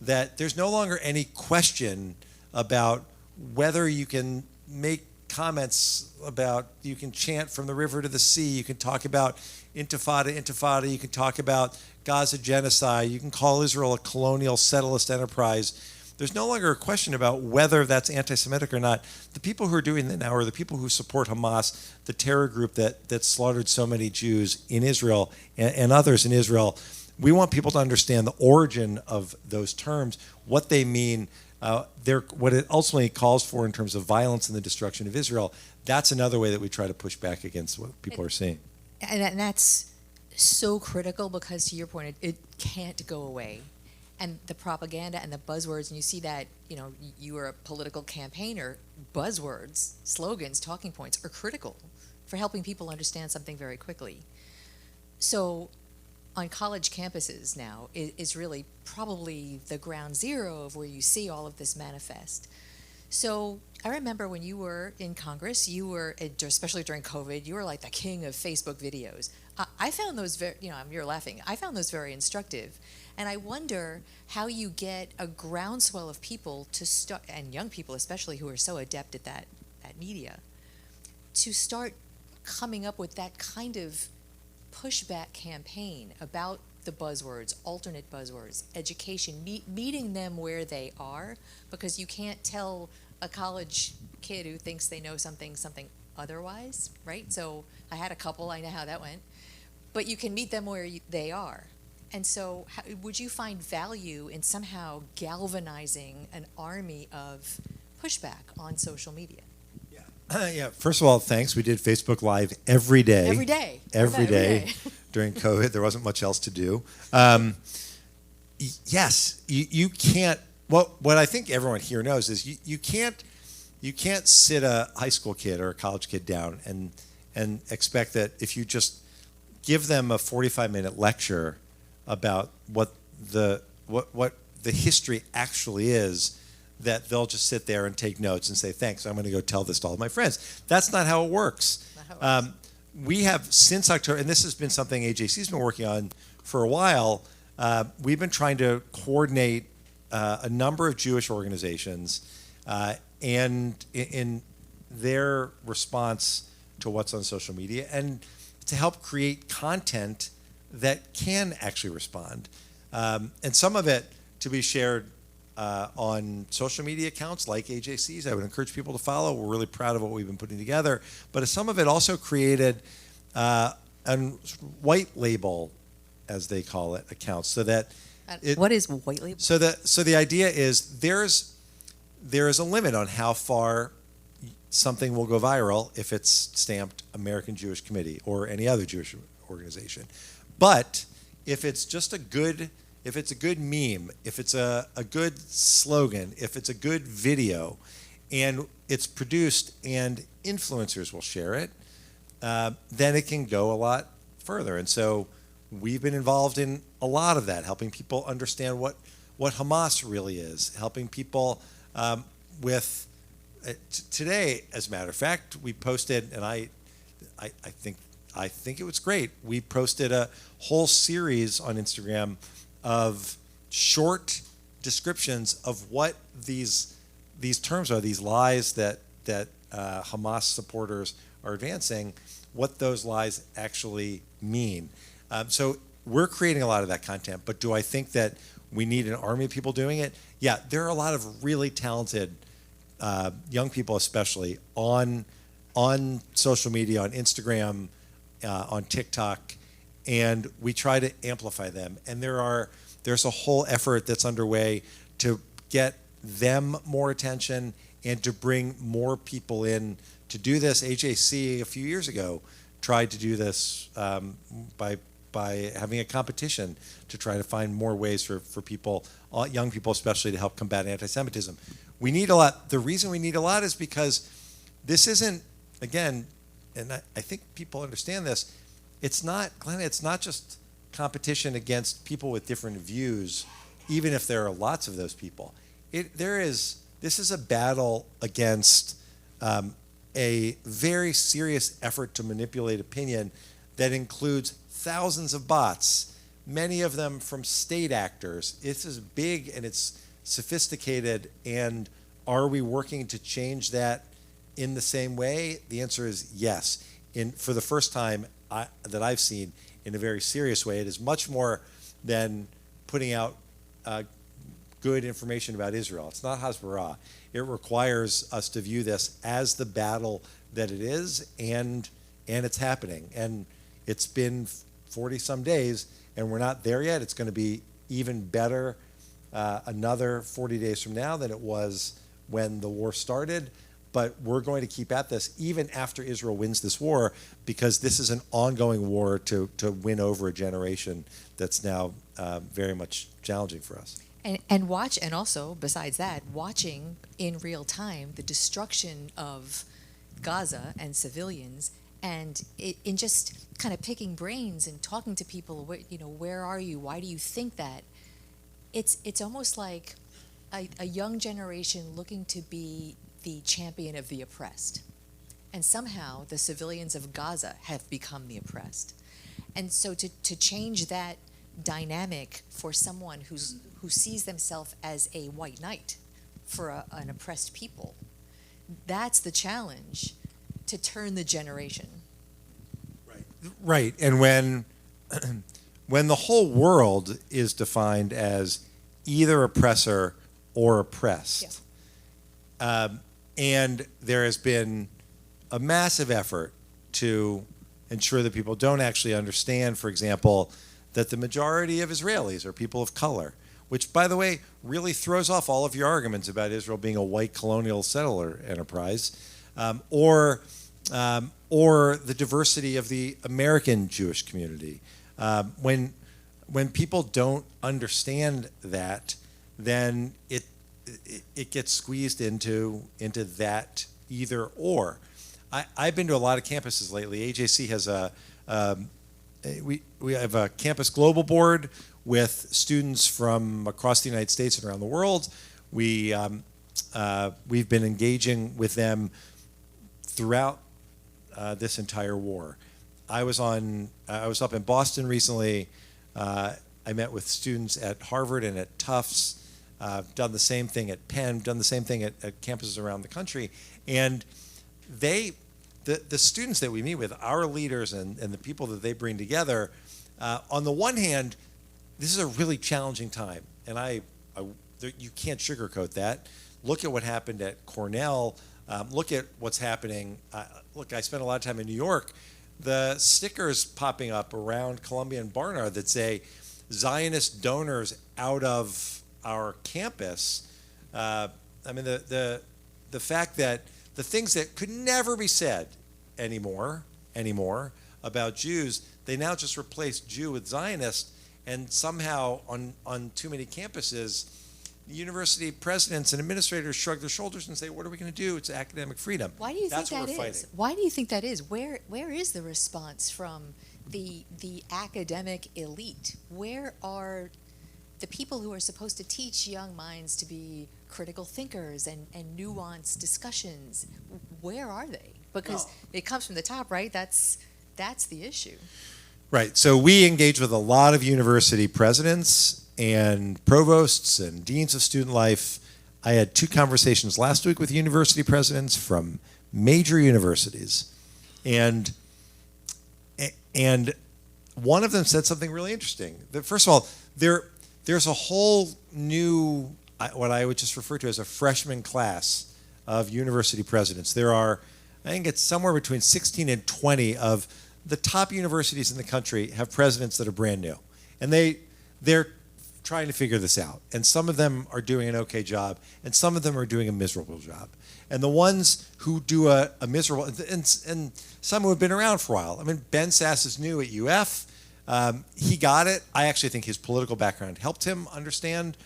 that there's no longer any question about whether you can make comments about, you can chant from the river to the sea, you can talk about intifada, you can talk about Gaza genocide, you can call Israel a colonial settlist enterprise. There's no longer a question about whether that's anti-Semitic or not. The people who are doing that now are the people who support Hamas, the terror group that slaughtered so many Jews in Israel and others in Israel. We want people to understand the origin of those terms, what they mean, what it ultimately calls for in terms of violence and the destruction of Israel. That's another way that we try to push back against what people are seeing. And that's so critical because, to your point, it can't go away. And the propaganda and the buzzwords, and you see that, you are a political campaigner, buzzwords, slogans, talking points are critical for helping people understand something very quickly. So on college campuses now is really probably the ground zero of where you see all of this manifest. So I remember when you were in Congress, you were, especially during COVID, you were like the king of Facebook videos. I found those very, you're laughing, I found those very instructive. And I wonder how you get a groundswell of people to start, and young people especially who are so adept at that media, to start coming up with that kind of pushback campaign about the buzzwords, alternate buzzwords, education, meeting them where they are, because you can't tell a college kid who thinks they know something otherwise, right? So I had a couple, I know how that went. But you can meet them where they are. And so would you find value in somehow galvanizing an army of pushback on social media? Yeah. First of all, thanks. We did Facebook Live every day. Every day. Every day during COVID. There wasn't much else to do. Yes, you can't. What I think everyone here knows is you can't sit a high school kid or a college kid down and expect that if you just give them a 45-minute lecture about what the history actually is, that they'll just sit there and take notes and say, thanks, I'm going to go tell this to all my friends. That's not how it works. We have, since October, and this has been something AJC's been working on for a while, we've been trying to coordinate a number of Jewish organizations and in their response to what's on social media, and to help create content that can actually respond. And some of it to be shared on social media accounts like AJC's. I would encourage people to follow. We're really proud of what we've been putting together. But some of it also created a white label, as they call it, accounts, so that what is white label? So the idea is there is a limit on how far something will go viral if it's stamped American Jewish Committee or any other Jewish organization. But if it's just a good meme, if it's a good slogan, if it's a good video, and it's produced and influencers will share it, then it can go a lot further. And so we've been involved in a lot of that, helping people understand what Hamas really is, helping people with today, as a matter of fact, we posted, and I think it was great. We posted a whole series on Instagram of short descriptions of what these terms are, these lies that Hamas supporters are advancing, what those lies actually mean. So we're creating a lot of that content, but do I think that we need an army of people doing it? Yeah, there are a lot of really talented young people, especially on social media, on Instagram, on TikTok, and we try to amplify them. And there's a whole effort that's underway to get them more attention and to bring more people in to do this. AJC a few years ago tried to do this by having a competition to try to find more ways for people, young people especially, to help combat anti-Semitism. We need a lot. The reason we need a lot is because this isn't, again, and I think people understand this, it's not, Glenn, it's not just competition against people with different views, even if there are lots of those people. This is a battle against a very serious effort to manipulate opinion that includes thousands of bots, many of them from state actors. It's as big and it's sophisticated, and are we working to change that in the same way? The answer is yes. For the first time that I've seen, in a very serious way, it is much more than putting out good information about Israel. It's not Hasbara. It requires us to view this as the battle that it is, and it's happening. And it's been 40-some days, and we're not there yet. It's going to be even better another 40 days from now than it was when the war started. But we're going to keep at this even after Israel wins this war, because this is an ongoing war to win over a generation that's now very much challenging for us. And watch, and also, besides that, watching in real time the destruction of Gaza and civilians, and in just kind of picking brains and talking to people, where are you? Why do you think that? It's almost like a young generation looking to be the champion of the oppressed. And somehow the civilians of Gaza have become the oppressed. And so to change that dynamic for someone who sees themselves as a white knight for an oppressed people, that's the challenge, to turn the generation. Right. And when when the whole world is defined as either oppressor or oppressed, and there has been a massive effort to ensure that people don't actually understand, for example, that the majority of Israelis are people of color, which, by the way, really throws off all of your arguments about Israel being a white colonial settler enterprise, or the diversity of the American Jewish community. When people don't understand that, then it gets squeezed into that either or. I've been to a lot of campuses lately. AJC has we have a campus global board with students from across the United States and around the world. We've been engaging with them throughout this entire war. I was up in Boston recently. I met with students at Harvard and at Tufts. Done the same thing at Penn. Done the same thing at campuses around the country, and the students that we meet with, our leaders and the people that they bring together, on the one hand, this is a really challenging time, and you can't sugarcoat that. Look at what happened at Cornell. Look at what's happening. Look, I spent a lot of time in New York. The stickers popping up around Columbia and Barnard that say Zionist donors out of our campus. I mean, the fact that the things that could never be said anymore about Jews, they now just replace Jew with Zionist, and somehow on too many campuses, the university presidents and administrators shrug their shoulders and say, "What are we going to do? It's academic freedom." Why do you That's think what that we're is? fighting. Why do you think that is? Where is the response from the academic elite? Where are the people who are supposed to teach young minds to be critical thinkers and nuanced discussions? Where are they? Because it comes from the top, right? That's the issue. Right. So we engage with a lot of university presidents and provosts and deans of student life. I had 2 conversations last week with university presidents from major universities, and one of them said something really interesting. That first of all, there's a whole new, what I would just refer to as a freshman class of university presidents. There are, I think it's somewhere between 16 and 20 of the top universities in the country have presidents that are brand new, and they're trying to figure this out. And some of them are doing an okay job, and some of them are doing a miserable job. And the ones who do a miserable, and some who have been around for a while. I mean, Ben Sass is new at UF. He got it. I actually think his political background helped him understand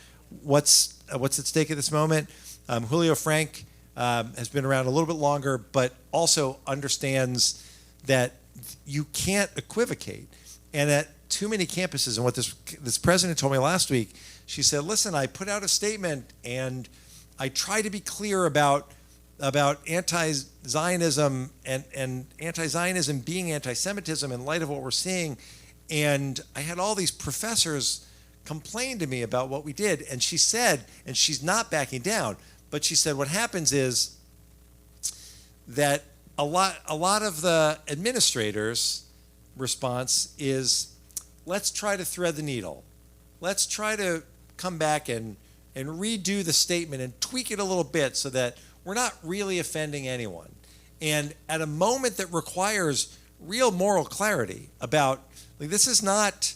what's at stake at this moment. Julio Frank has been around a little bit longer, but also understands that you can't equivocate. And at too many campuses, and what this president told me last week, she said, "Listen, I put out a statement and I try to be clear about anti-Zionism and anti-Zionism being anti-Semitism in light of what we're seeing. And I had all these professors complain to me about what we did." And she said, and she's not backing down, but she said what happens is that a lot of the administrators' response is, let's try to thread the needle. Let's try to come back and redo the statement and tweak it a little bit so that we're not really offending anyone. And at a moment that requires real moral clarity about, like, this is not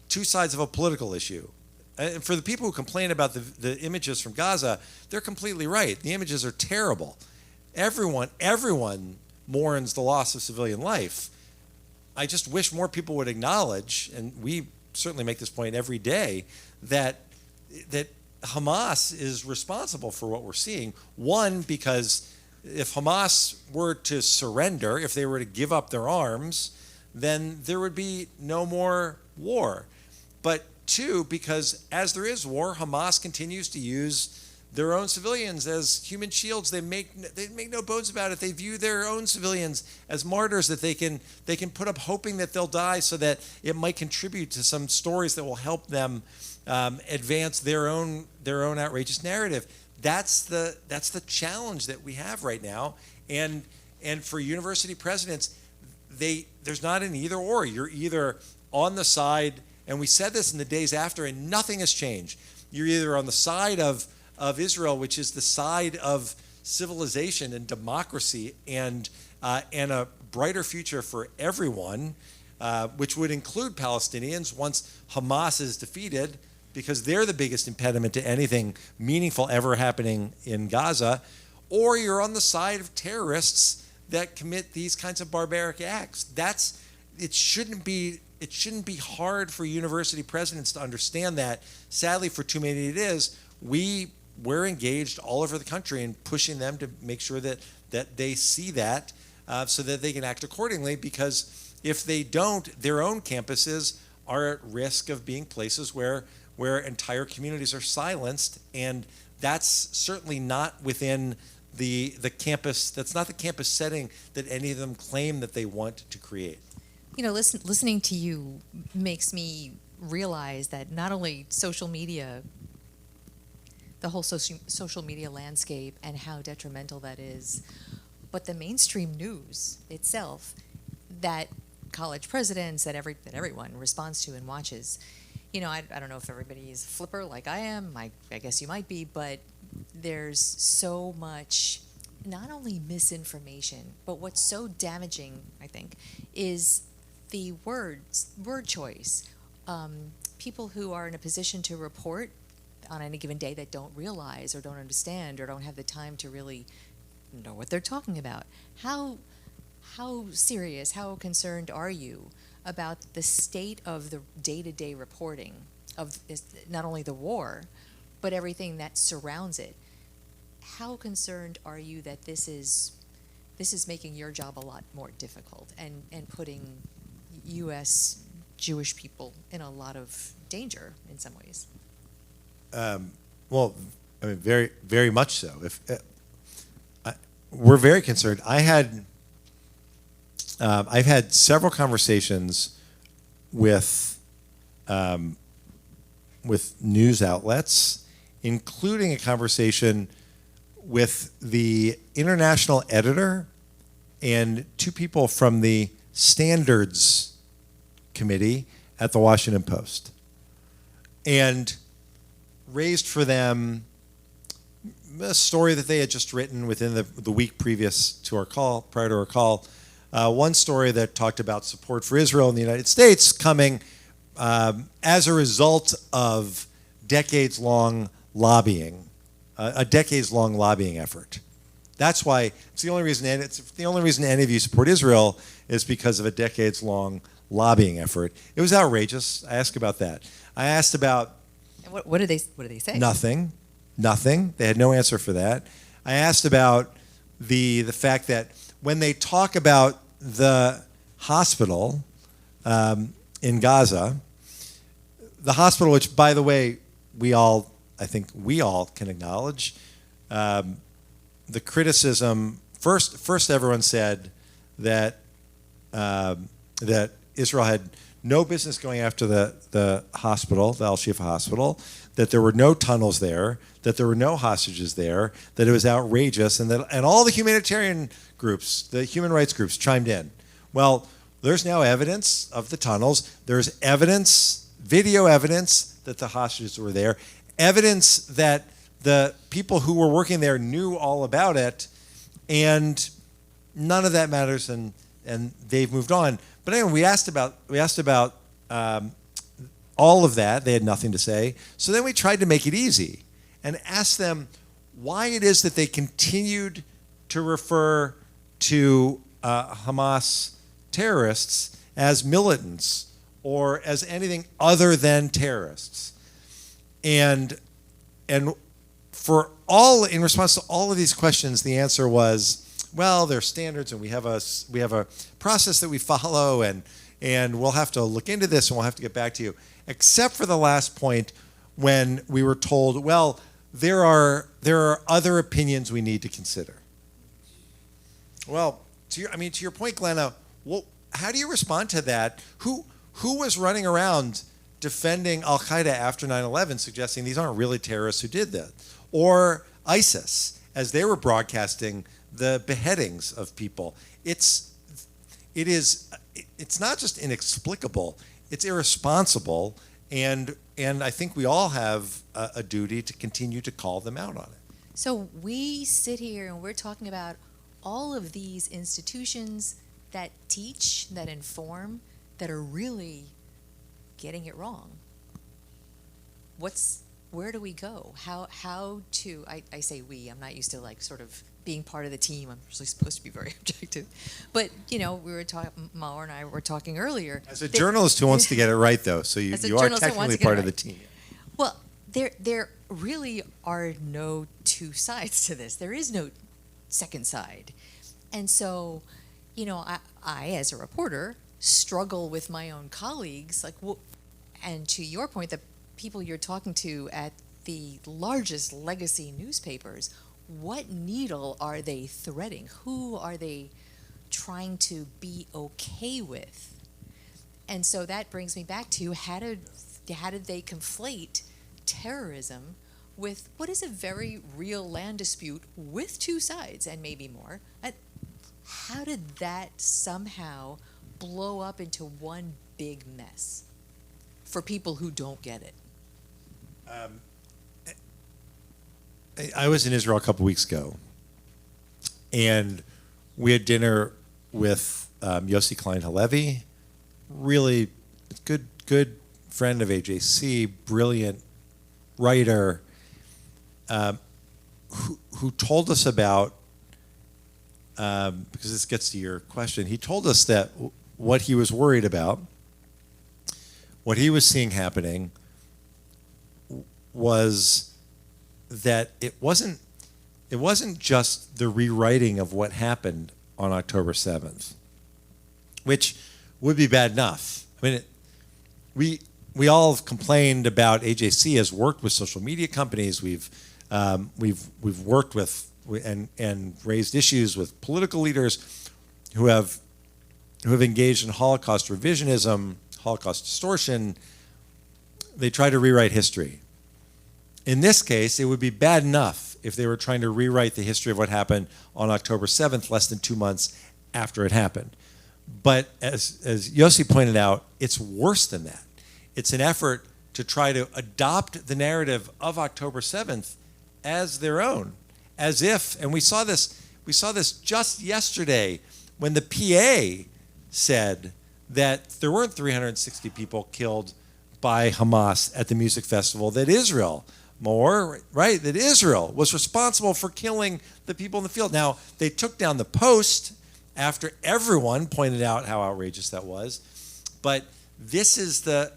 two sides of a political issue. And for the people who complain about the images from Gaza, they're completely right. The images are terrible. Everyone mourns the loss of civilian life. I just wish more people would acknowledge, and we certainly make this point every day, that Hamas is responsible for what we're seeing. One, because if Hamas were to surrender, if they were to give up their arms, then there would be no more war. But two, because as there is war, Hamas continues to use their own civilians as human shields. They make no bones about it. They view their own civilians as martyrs that they can put up, hoping that they'll die so that it might contribute to some stories that will help them advance their own outrageous narrative. That's the challenge that we have right now. And for university presidents, there's not an either or. You're either on the side And we said this in the days after, and nothing has changed. You're either on the side of Israel, which is the side of civilization and democracy and a brighter future for everyone, which would include Palestinians once Hamas is defeated, because they're the biggest impediment to anything meaningful ever happening in Gaza, or you're on the side of terrorists that commit these kinds of barbaric acts. It shouldn't be hard for university presidents to understand that. Sadly, for too many it is. We're engaged all over the country in pushing them to make sure that they see that so that they can act accordingly, because if they don't, their own campuses are at risk of being places where entire communities are silenced, and that's certainly not within the campus. That's not the campus setting that any of them claim that they want to create. You know, listening to you makes me realize that not only social media, the whole social media landscape and how detrimental that is, but the mainstream news itself that college presidents, that everyone responds to and watches. You know, I don't know if everybody is a flipper like I am. I guess you might be, but there's so much, not only misinformation, but what's so damaging, I think, is the word choice. People who are in a position to report on any given day that don't realize or don't understand or don't have the time to really know what they're talking about. How serious, how concerned are you about the state of the day-to-day reporting of not only the war, but everything that surrounds it? How concerned are you that this is making your job a lot more difficult and putting U.S. Jewish people in a lot of danger in some ways? Well, I mean, very, very much so. We're very concerned. I've had several conversations with news outlets, including a conversation with the international editor and two people from the standards committee at the Washington Post, and raised for them a story that they had just written within the week previous to our call, prior to our call. One story that talked about support for Israel in the United States coming as a result of decades-long lobbying, a decades-long lobbying effort. That's why it's the only reason any of you support Israel is because of a decades-long lobbying effort. It was outrageous. I asked about that. I asked about what did they say? Nothing. They had no answer for that. I asked about the fact that when they talk about the hospital in Gaza, the hospital, which, by the way, I think we all can acknowledge, the criticism. First, everyone said that that Israel had no business going after the hospital, the Al-Shifa hospital, that there were no tunnels there, that there were no hostages there, that it was outrageous, and all the humanitarian groups, the human rights groups, chimed in. Well, there's now evidence of the tunnels. There's evidence, video evidence, that the hostages were there, evidence that the people who were working there knew all about it, and none of that matters, and they've moved on. But anyway, we asked about all of that. They had nothing to say. So then we tried to make it easy and asked them why it is that they continued to refer to Hamas terrorists as militants or as anything other than terrorists. And in response to all of these questions, the answer was, well, there are standards, and we have a process that we follow, and we'll have to look into this, and we'll have to get back to you. Except for the last point, when we were told, well, there are other opinions we need to consider. Well, to your point, Glenna, how do you respond to that? Who was running around defending Al Qaeda after 9/11, suggesting these aren't really terrorists who did that, or ISIS as they were broadcasting the beheadings of people? It's not just inexplicable. it's irresponsible, and I think we all have a duty to continue to call them out on it. So we sit here and we're talking about all of these institutions that teach, that inform, that are really getting it wrong. Where do we go? How to, I say we, I'm not used to like sort of being part of the team. I'm usually supposed to be very objective. But, we were talking, Maor and I were talking earlier. As a journalist who wants to get it right, though, so you are technically part of the team. Well, there really are no two sides to this. There is no second side. And so, I as a reporter struggle with my own colleagues, and to your point, the people you're talking to at the largest legacy newspapers, what needle are they threading? Who are they trying to be okay with? And so that brings me back to how did they conflate terrorism with what is a very real land dispute with two sides and maybe more? How did that somehow blow up into one big mess for people who don't get it? I was in Israel a couple weeks ago, and we had dinner with Yossi Klein Halevi, really good friend of AJC, brilliant writer, who told us about, because this gets to your question, he told us that what he was worried about, what he was seeing happening, was that it wasn't just the rewriting of what happened on October 7th, which would be bad enough. I mean, we all have complained about AJC has worked with social media companies. We've worked with and raised issues with political leaders who have engaged in Holocaust revisionism, Holocaust distortion. They try to rewrite history. In this case, it would be bad enough if they were trying to rewrite the history of what happened on October 7th, less than 2 months after it happened. But as Yossi pointed out, it's worse than that. It's an effort to try to adopt the narrative of October 7th as their own, as if, and we saw this just yesterday when the PA said that there weren't 360 people killed by Hamas at the music festival, that Israel, Maor, right, that Israel was responsible for killing the people in the field. Now, they took down the post after everyone pointed out how outrageous that was, but this is the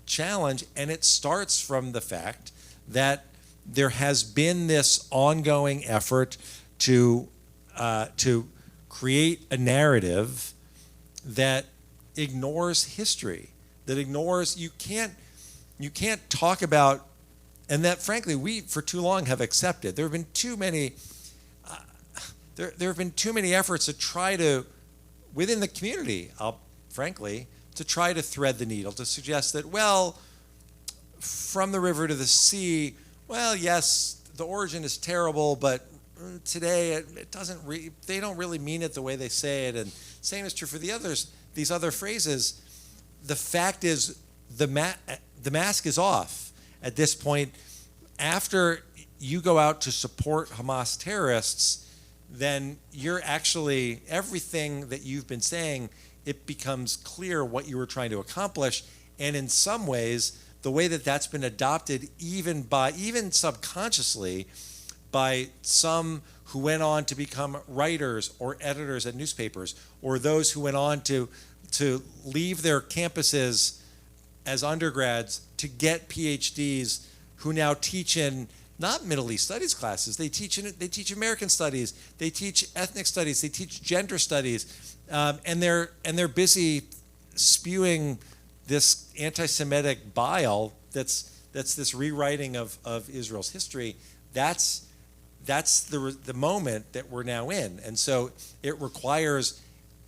challenge, and it starts from the fact that there has been this ongoing effort to create a narrative that ignores history, that ignores, you can't talk about, and that frankly we for too long have accepted. There have been too many there have been too many efforts to try to, within the community, frankly, to try to thread the needle, to suggest that, well, from the river to the sea, well, yes, the origin is terrible, but today it doesn't. They don't really mean it the way they say it, and same is true for these other phrases. The fact is, the mask is off at this point. After you go out to support Hamas terrorists, then you're actually, everything that you've been saying, it becomes clear what you were trying to accomplish. And in some ways, the way that that's been adopted, even subconsciously, by some who went on to become writers or editors at newspapers, or those who went on to leave their campuses as undergrads to get PhDs, who now teach in not Middle East studies classes. They teach American studies. They teach ethnic studies. They teach gender studies, and they're busy spewing this anti-Semitic bile that's this rewriting of Israel's history. That's the moment that we're now in, and so it requires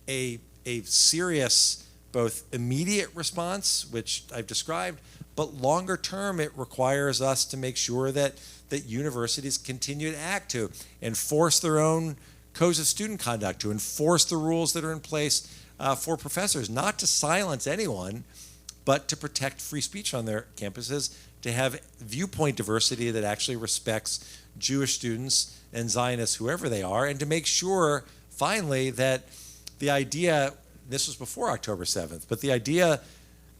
a serious, both immediate response, which I've described, but longer term, it requires us to make sure that universities continue to act, to enforce their own codes of student conduct, to enforce the rules that are in place for professors, not to silence anyone, but to protect free speech on their campuses, to have viewpoint diversity that actually respects Jewish students and Zionists, whoever they are, and to make sure, finally, that the idea, this was before October 7th, but the idea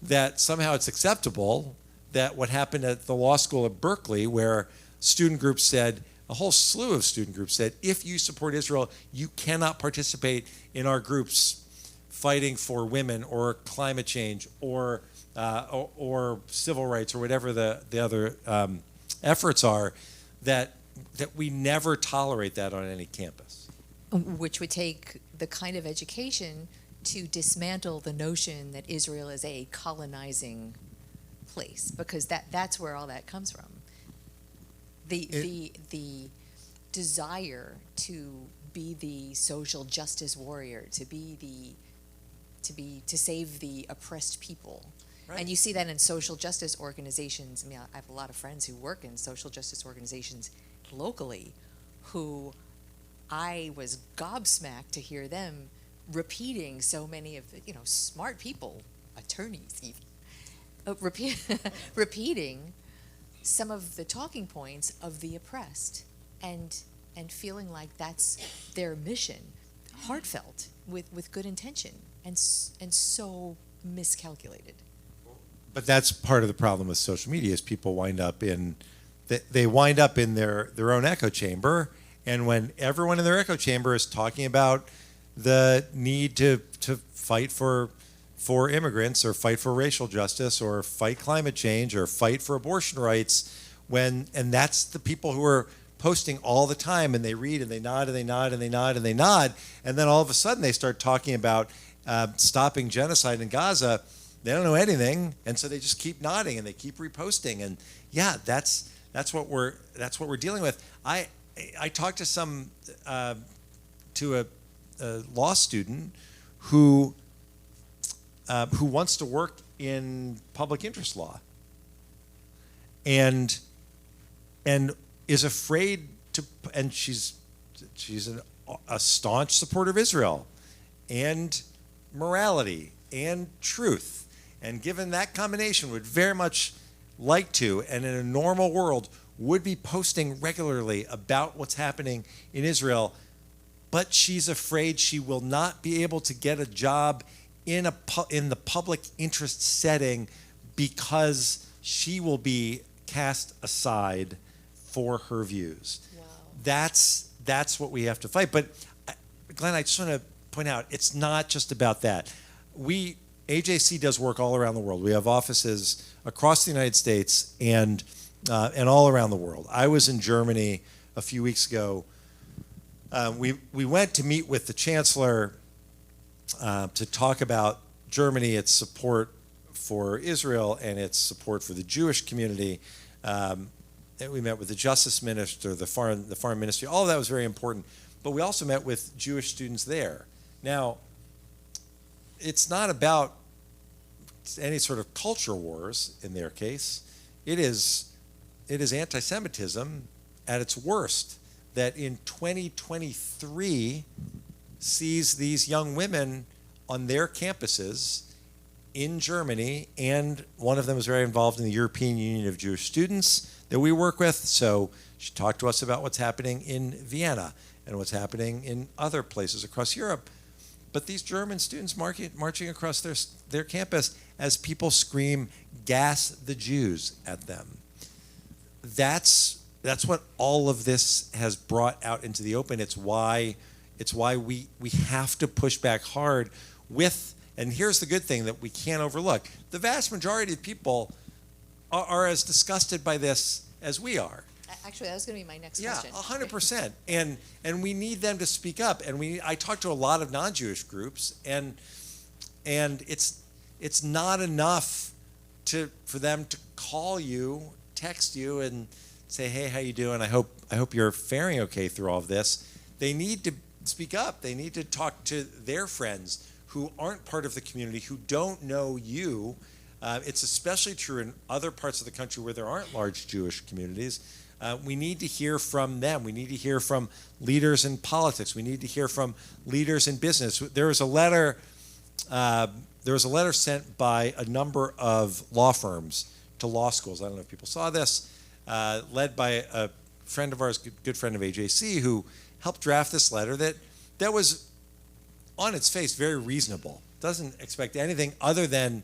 that somehow it's acceptable that what happened at the law school at Berkeley, where student groups said, a whole slew of student groups said, if you support Israel, you cannot participate in our groups fighting for women or climate change or civil rights or whatever the other efforts are, that we never tolerate that on any campus. Which would take the kind of education to dismantle the notion that Israel is a colonizing place, because that's where all that comes from. The desire to be the social justice warrior, to save the oppressed people. Right. And you see that in social justice organizations. I mean, I have a lot of friends who work in social justice organizations locally who I was gobsmacked to hear them repeating so many of the, smart people, attorneys even, repeating some of the talking points of the oppressed and feeling like that's their mission, heartfelt, with good intention, and so miscalculated. But that's part of the problem with social media is people wind up in their own echo chamber, and when everyone in their echo chamber is talking about the need to fight for immigrants or fight for racial justice or fight climate change or fight for abortion rights, and that's the people who are posting all the time, and they read and they nod and they nod and they nod and they nod, and then all of a sudden they start talking about stopping genocide in Gaza. They don't know anything, and so they just keep nodding and they keep reposting, and yeah, that's what we're dealing with. I talked to a law student who wants to work in public interest law, and is afraid to, and she's a staunch supporter of Israel and morality and truth. And given that combination, would very much like to, and in a normal world, would be posting regularly about what's happening in Israel, but she's afraid she will not be able to get a job in the public interest setting because she will be cast aside for her views. Wow. That's what we have to fight. But Glenn, I just want to point out, it's not just about that. AJC does work all around the world. We have offices across the United States and all around the world. I was in Germany a few weeks ago. We went to meet with the Chancellor to talk about Germany, its support for Israel and its support for the Jewish community. And we met with the Justice Minister, the Foreign Ministry. All of that was very important. But we also met with Jewish students there. Now, it's not about any sort of culture wars in their case. It is anti-Semitism at its worst that in 2023 sees these young women on their campuses in Germany, and one of them is very involved in the European Union of Jewish Students that we work with. So she talked to us about what's happening in Vienna and what's happening in other places across Europe. But these German students marching across their campus as people scream, "Gas the Jews" at them. That's what all of this has brought out into the open. It's why we have to push back hard with, and here's the good thing that we can't overlook. The vast majority of people are as disgusted by this as we are. Actually, that was going to be my next question. Yeah, 100%. And we need them to speak up. And I talk to a lot of non-Jewish groups, and it's not enough for them to call you, text you, and say, "Hey, how you doing? I hope you're faring okay through all of this." They need to speak up. They need to talk to their friends who aren't part of the community, who don't know you. It's especially true in other parts of the country where there aren't large Jewish communities. We need to hear from them. We need to hear from leaders in politics. We need to hear from leaders in business. There was a letter there was a letter sent by a number of law firms to law schools. I don't know if people saw this, led by a friend of ours, good friend of AJC, who helped draft this letter that was on its face very reasonable. Doesn't expect anything other than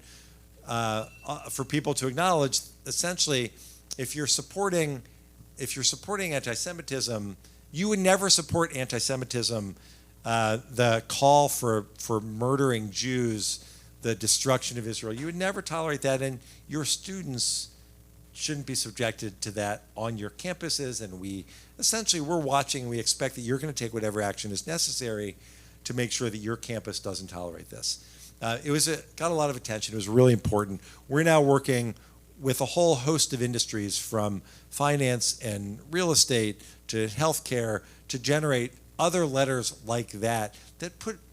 for people to acknowledge, essentially, if you're supporting anti-Semitism, you would never support anti-Semitism, the call for murdering Jews, the destruction of Israel. You would never tolerate that, and your students shouldn't be subjected to that on your campuses. And we're watching. We expect that you're going to take whatever action is necessary to make sure that your campus doesn't tolerate this. It got a lot of attention. It was really important. We're now working with a whole host of industries, from finance and real estate to healthcare, to generate other letters like that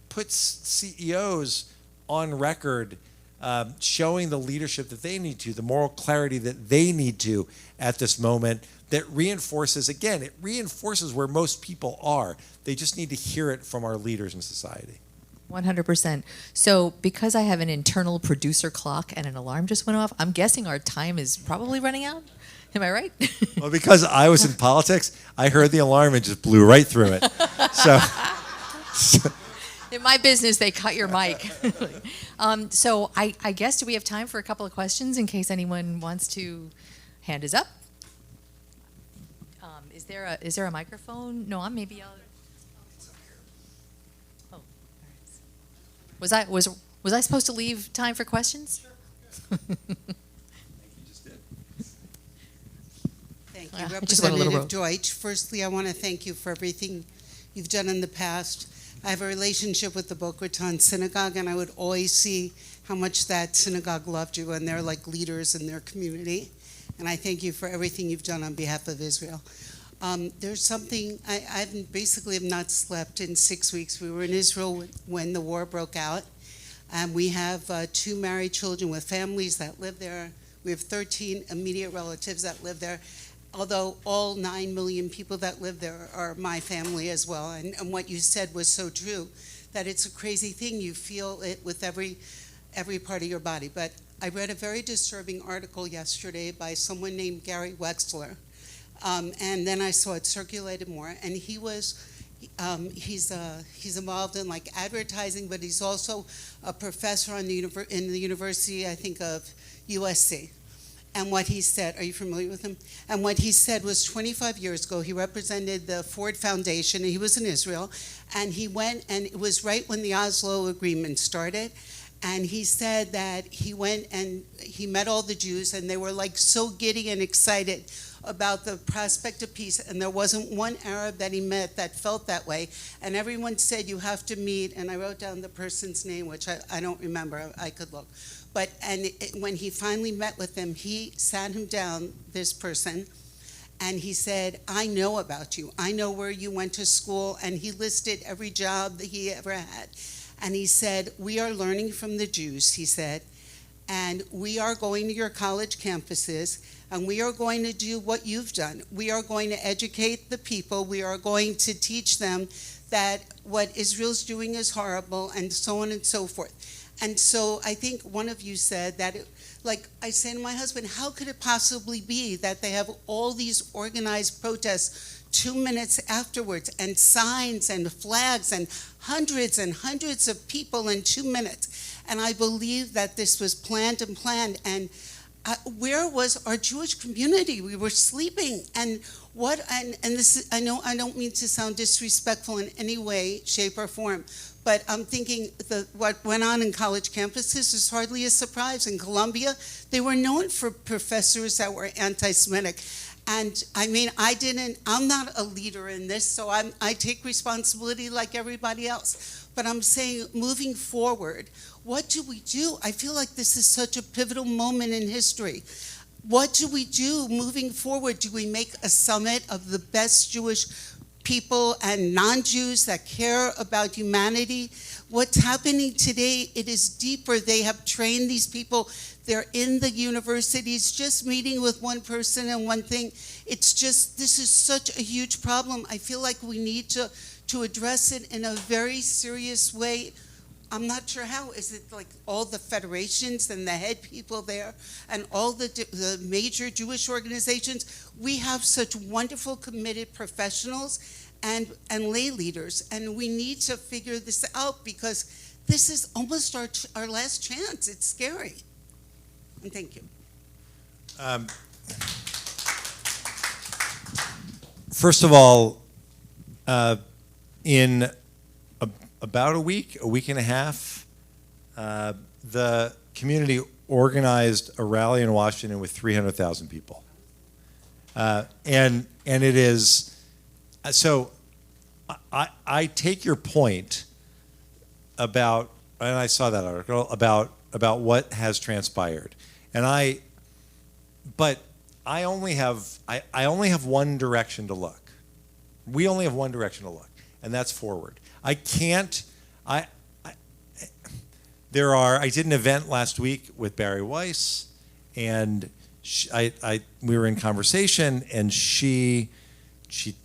puts CEOs on record, showing the leadership that they need to, the moral clarity that they need to at this moment. That reinforces where most people are. They just need to hear it from our leaders in society. 100%. So because I have an internal producer clock and an alarm just went off, I'm guessing our time is probably running out. Am I right? Well, because I was in politics, I heard the alarm and just blew right through it. So in my business, they cut your mic. So I guess, do we have time for a couple of questions in case anyone wants to? Hand is up. Is there a microphone? No, maybe I'll. Oh, all right. Was I supposed to leave time for questions? Thank I you, just went a little Representative rogue. Deutch. Firstly, I want to thank you for everything you've done in the past. I have a relationship with the Boca Raton Synagogue, and I would always see how much that synagogue loved you, and they're like leaders in their community. And I thank you for everything you've done on behalf of Israel. There's something, I basically have not slept in 6 weeks. We were in Israel when the war broke out. We have 2 married children with families that live there. We have 13 immediate relatives that live there, although all 9 million people that live there are my family as well. And what you said was so true, that it's a crazy thing. You feel it with every part of your body. But I read a very disturbing article yesterday by someone named Gary Wexler. And then I saw it circulated more, and he's involved in like advertising, but he's also a professor in the University, I think, of USC. And what he said, are you familiar with him? And what he said was 25 years ago, he represented the Ford Foundation, and he was in Israel, and he went, and it was right when the Oslo Agreement started, and he said that he went and he met all the Jews, and they were like so giddy and excited about the prospect of peace, and there wasn't one Arab that he met that felt that way, and everyone said, you have to meet, and I wrote down the person's name, which I don't remember, I could look, but when he finally met with him, he sat him down, this person, and he said, I know about you, I know where you went to school, and he listed every job that he ever had, and he said, we are learning from the Jews, he said, and we are going to your college campuses, and we are going to do what you've done. We are going to educate the people. We are going to teach them that what Israel's doing is horrible, and so on and so forth. And so I think one of you said that, like I say to my husband, how could it possibly be that they have all these organized protests 2 minutes afterwards, and signs and flags and hundreds of people in 2 minutes? And I believe that this was planned, and where was our Jewish community? We were sleeping, and this is, I know I don't mean to sound disrespectful in any way, shape, or form, but I'm thinking what went on in college campuses is hardly a surprise. In Columbia, they were known for professors that were anti-Semitic. And I mean, I'm not a leader in this, so I take responsibility like everybody else. But I'm saying, moving forward, what do we do? I feel like this is such a pivotal moment in history. What do we do moving forward? Do we make a summit of the best Jewish people and non-Jews that care about humanity? What's happening today, it is deeper. They have trained these people. They're in the universities, just meeting with one person and one thing. It's just, this is such a huge problem. I feel like we need to address it in a very serious way. I'm not sure how. Is it like all the federations and the head people there and all the major Jewish organizations? We have such wonderful, committed professionals and lay leaders, and we need to figure this out because this is almost our last chance. It's scary. And thank you. First of all, in about a week and a half, the community organized a rally in Washington with 300,000 people. And it is, so I take your point about, and I saw that article, about what has transpired. But I only have one direction to look. We only have one direction to look, and that's forward. I did an event last week with Barry Weiss, and we were in conversation, and she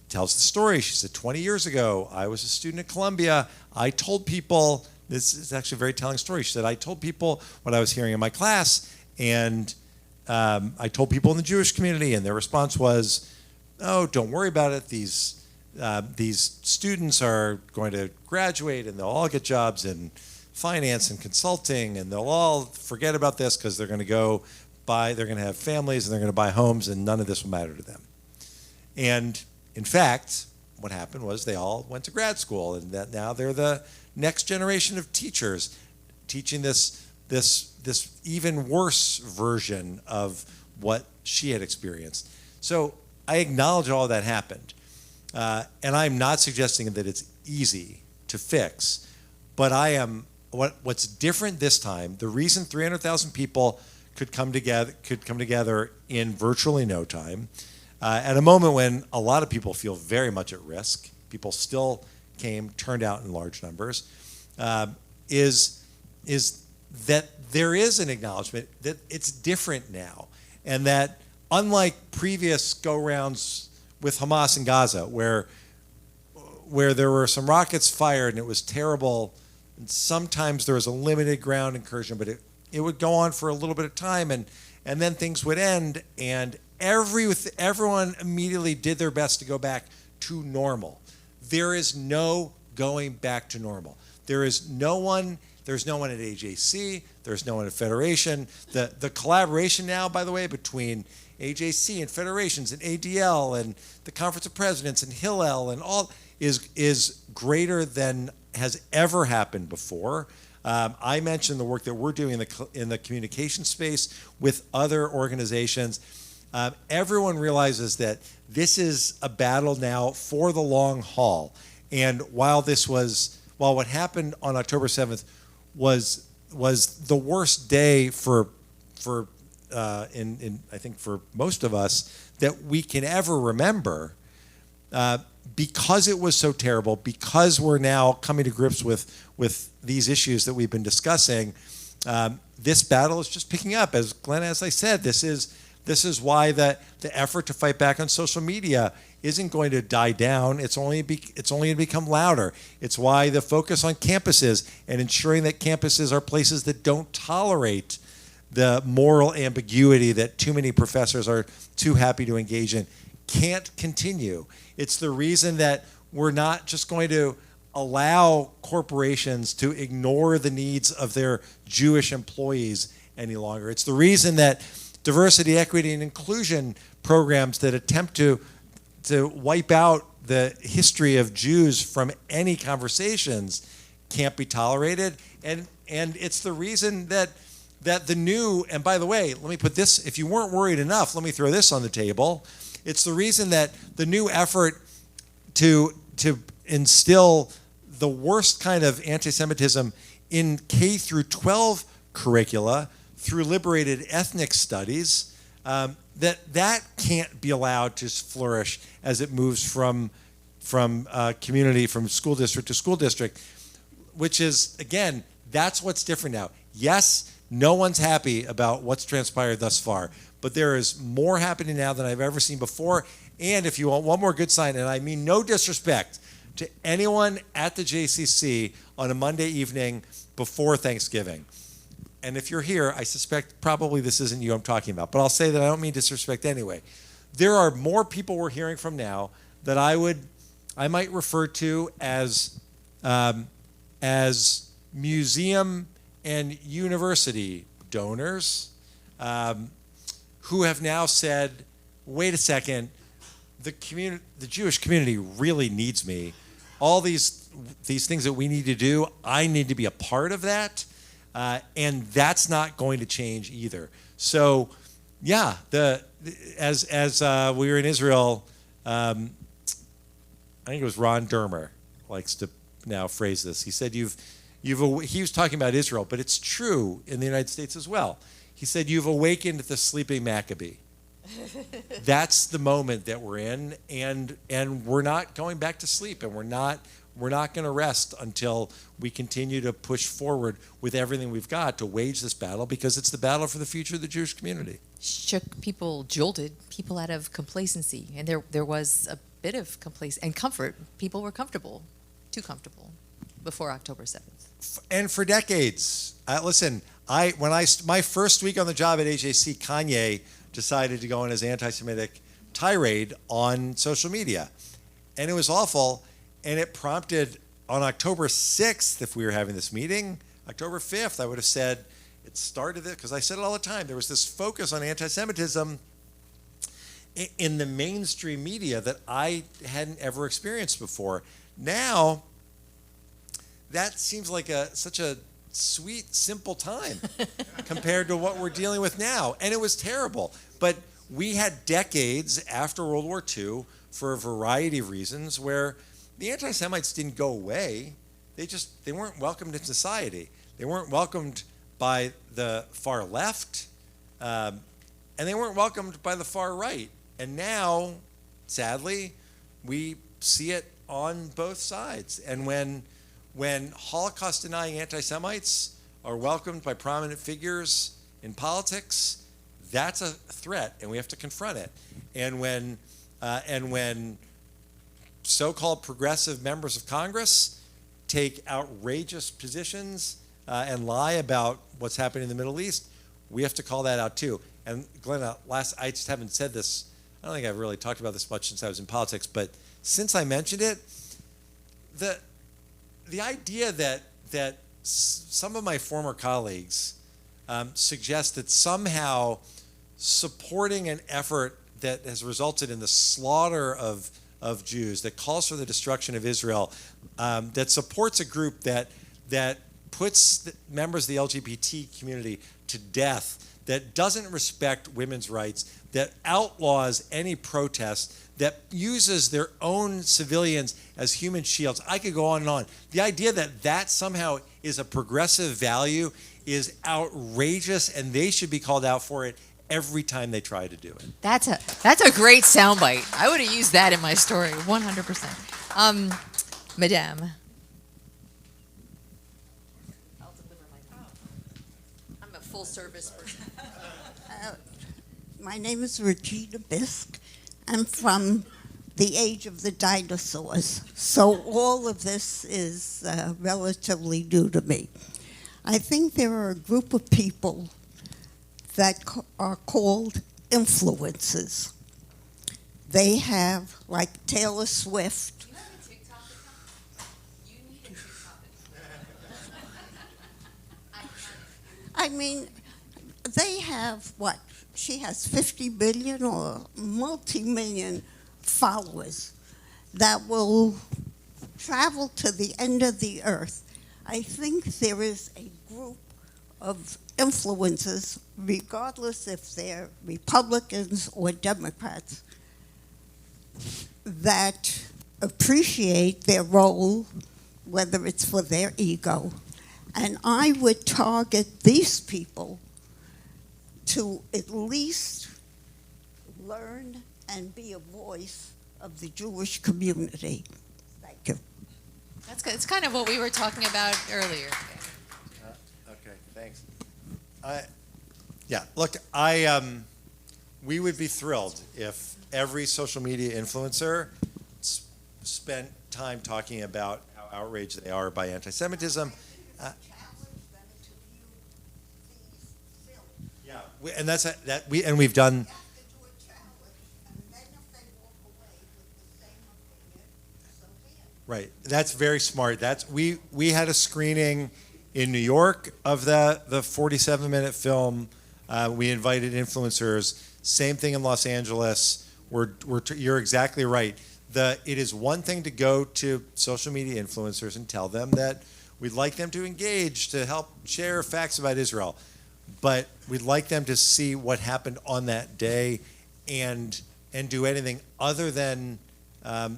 tells the story. She said, 20 years ago, I was a student at Columbia. I told people, this is actually a very telling story. She said, I told people what I was hearing in my class, and I told people in the Jewish community, and their response was, oh, don't worry about it. These students are going to graduate, and they'll all get jobs in finance and consulting, and they'll all forget about this because they're going to have families, and they're going to buy homes, and none of this will matter to them. And in fact, what happened was they all went to grad school, and that now they're the next generation of teachers teaching this even worse version of what she had experienced. So I acknowledge all that happened. And I'm not suggesting that it's easy to fix, but what's different this time, the reason 300,000 people could come together in virtually no time, at a moment when a lot of people feel very much at risk, people still turned out in large numbers, is that there is an acknowledgement that it's different now, and that unlike previous go-rounds with Hamas in Gaza, where there were some rockets fired and it was terrible, and sometimes there was a limited ground incursion, but it would go on for a little bit of time, and then things would end, and everyone immediately did their best to go back to normal. There is no going back to normal. There's no one at AJC, there's no one at Federation. The collaboration now, by the way, between AJC and federations and ADL and the Conference of Presidents and Hillel and all is greater than has ever happened before. I mentioned the work that we're doing in the communication space with other organizations. Everyone realizes that this is a battle now for the long haul. And while what happened on October 7th was the worst day for I think for most of us that we can ever remember, because it was so terrible, because we're now coming to grips with these issues that we've been discussing, this battle is just picking up. As Glenn, as I said, this is why the effort to fight back on social media isn't going to die down. It's only going to become louder. It's why the focus on campuses and ensuring that campuses are places that don't tolerate the moral ambiguity that too many professors are too happy to engage in can't continue. It's the reason that we're not just going to allow corporations to ignore the needs of their Jewish employees any longer. It's the reason that diversity, equity, and inclusion programs that attempt to wipe out the history of Jews from any conversations can't be tolerated. And it's the reason that the new, and by the way, let me put this, if you weren't worried enough, let me throw this on the table. It's the reason that the new effort to instill the worst kind of anti-Semitism in K through 12 curricula through liberated ethnic studies, that can't be allowed to flourish as it moves from community, from school district to school district, which is, again, that's what's different now. Yes, no one's happy about what's transpired thus far, but there is more happening now than I've ever seen before. And if you want one more good sign, and I mean no disrespect to anyone at the JCC on a Monday evening before Thanksgiving. And if you're here, I suspect probably this isn't you I'm talking about, but I'll say that I don't mean disrespect anyway. There are more people we're hearing from now that I might refer to as museum and university donors who have now said, wait a second, the Jewish community really needs me. All these things that we need to do, I need to be a part of that, and that's not going to change either. So, yeah, as we were in Israel, I think it was Ron Dermer likes to now phrase this. He said, he was talking about Israel, but it's true in the United States as well. He said, you've awakened the sleeping Maccabee. That's the moment that we're in, and we're not going back to sleep, and we're not going to rest until we continue to push forward with everything we've got to wage this battle, because it's the battle for the future of the Jewish community. Shook people, jolted people out of complacency, and there was a bit of complacency and comfort. People were comfortable, too comfortable, before October 7th. And for decades, listen, my first week on the job at AJC, Kanye decided to go on his anti-Semitic tirade on social media. And it was awful, and it prompted, on October 6th, if we were having this meeting, October 5th, I would have said, it started it, because I said it all the time, there was this focus on anti-Semitism in the mainstream media that I hadn't ever experienced before. Now, that seems like such a sweet, simple time compared to what we're dealing with now. And it was terrible. But we had decades after World War II, for a variety of reasons, where the anti-Semites didn't go away. They weren't welcomed in society. They weren't welcomed by the far left, and they weren't welcomed by the far right. And now, sadly, we see it on both sides. And when Holocaust-denying anti-Semites are welcomed by prominent figures in politics, that's a threat, and we have to confront it. And when so-called progressive members of Congress take outrageous positions and lie about what's happening in the Middle East, we have to call that out too. And Glenn, I just haven't said this. I don't think I've really talked about this much since I was in politics, but since I mentioned it, the idea that some of my former colleagues suggest that somehow supporting an effort that has resulted in the slaughter of Jews, that calls for the destruction of Israel, that supports a group that puts members of the LGBT community to death, that doesn't respect women's rights, that outlaws any protest, that uses their own civilians as human shields. I could go on and on. The idea that somehow is a progressive value is outrageous, and they should be called out for it every time they try to do it. That's a great soundbite. I would have used that in my story, 100%. Madame. I'll deliver my. I'm a full service person. My name is Regina Bisk. I'm from the age of the dinosaurs, so all of this is relatively new to me. I think there are a group of people that are called influencers. They have, like Taylor Swift. You have a TikTok account? You need a TikTok account. I mean, they have what? She has 50 billion or multi-million followers that will travel to the end of the earth. I think there is a group of influencers, regardless if they're Republicans or Democrats, that appreciate their role, whether it's for their ego. And I would target these people to at least learn and be a voice of the Jewish community. Thank you. That's good. It's kind of what we were talking about earlier. Okay, thanks. Look, we would be thrilled if every social media influencer spent time talking about how outraged they are by anti-Semitism. We've done. Right, that's very smart. We had a screening in New York of the 47-minute film. We invited influencers. Same thing in Los Angeles. You're exactly right. It is one thing to go to social media influencers and tell them that we'd like them to engage, to help share facts about Israel, but we'd like them to see what happened on that day and do anything other than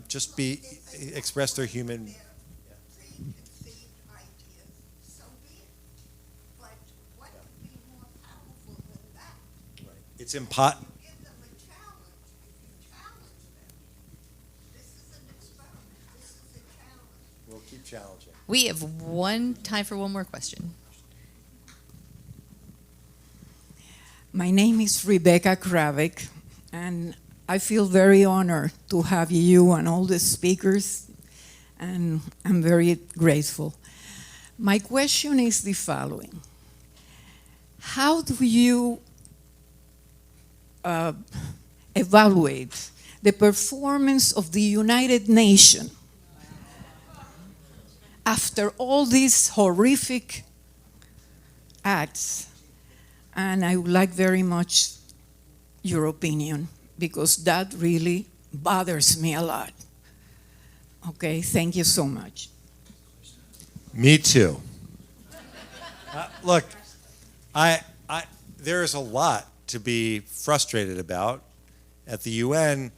just express their human. It's impossible. We'll keep challenging. We have time for one more question. My name is Rebecca Kravik, and I feel very honored to have you and all the speakers, and I'm very grateful. My question is the following. How do you evaluate the performance of the United Nations after all these horrific acts? And I would like very much your opinion, because that really bothers me a lot. Okay, thank you so much. Me too. Look, there is a lot to be frustrated about at the UN,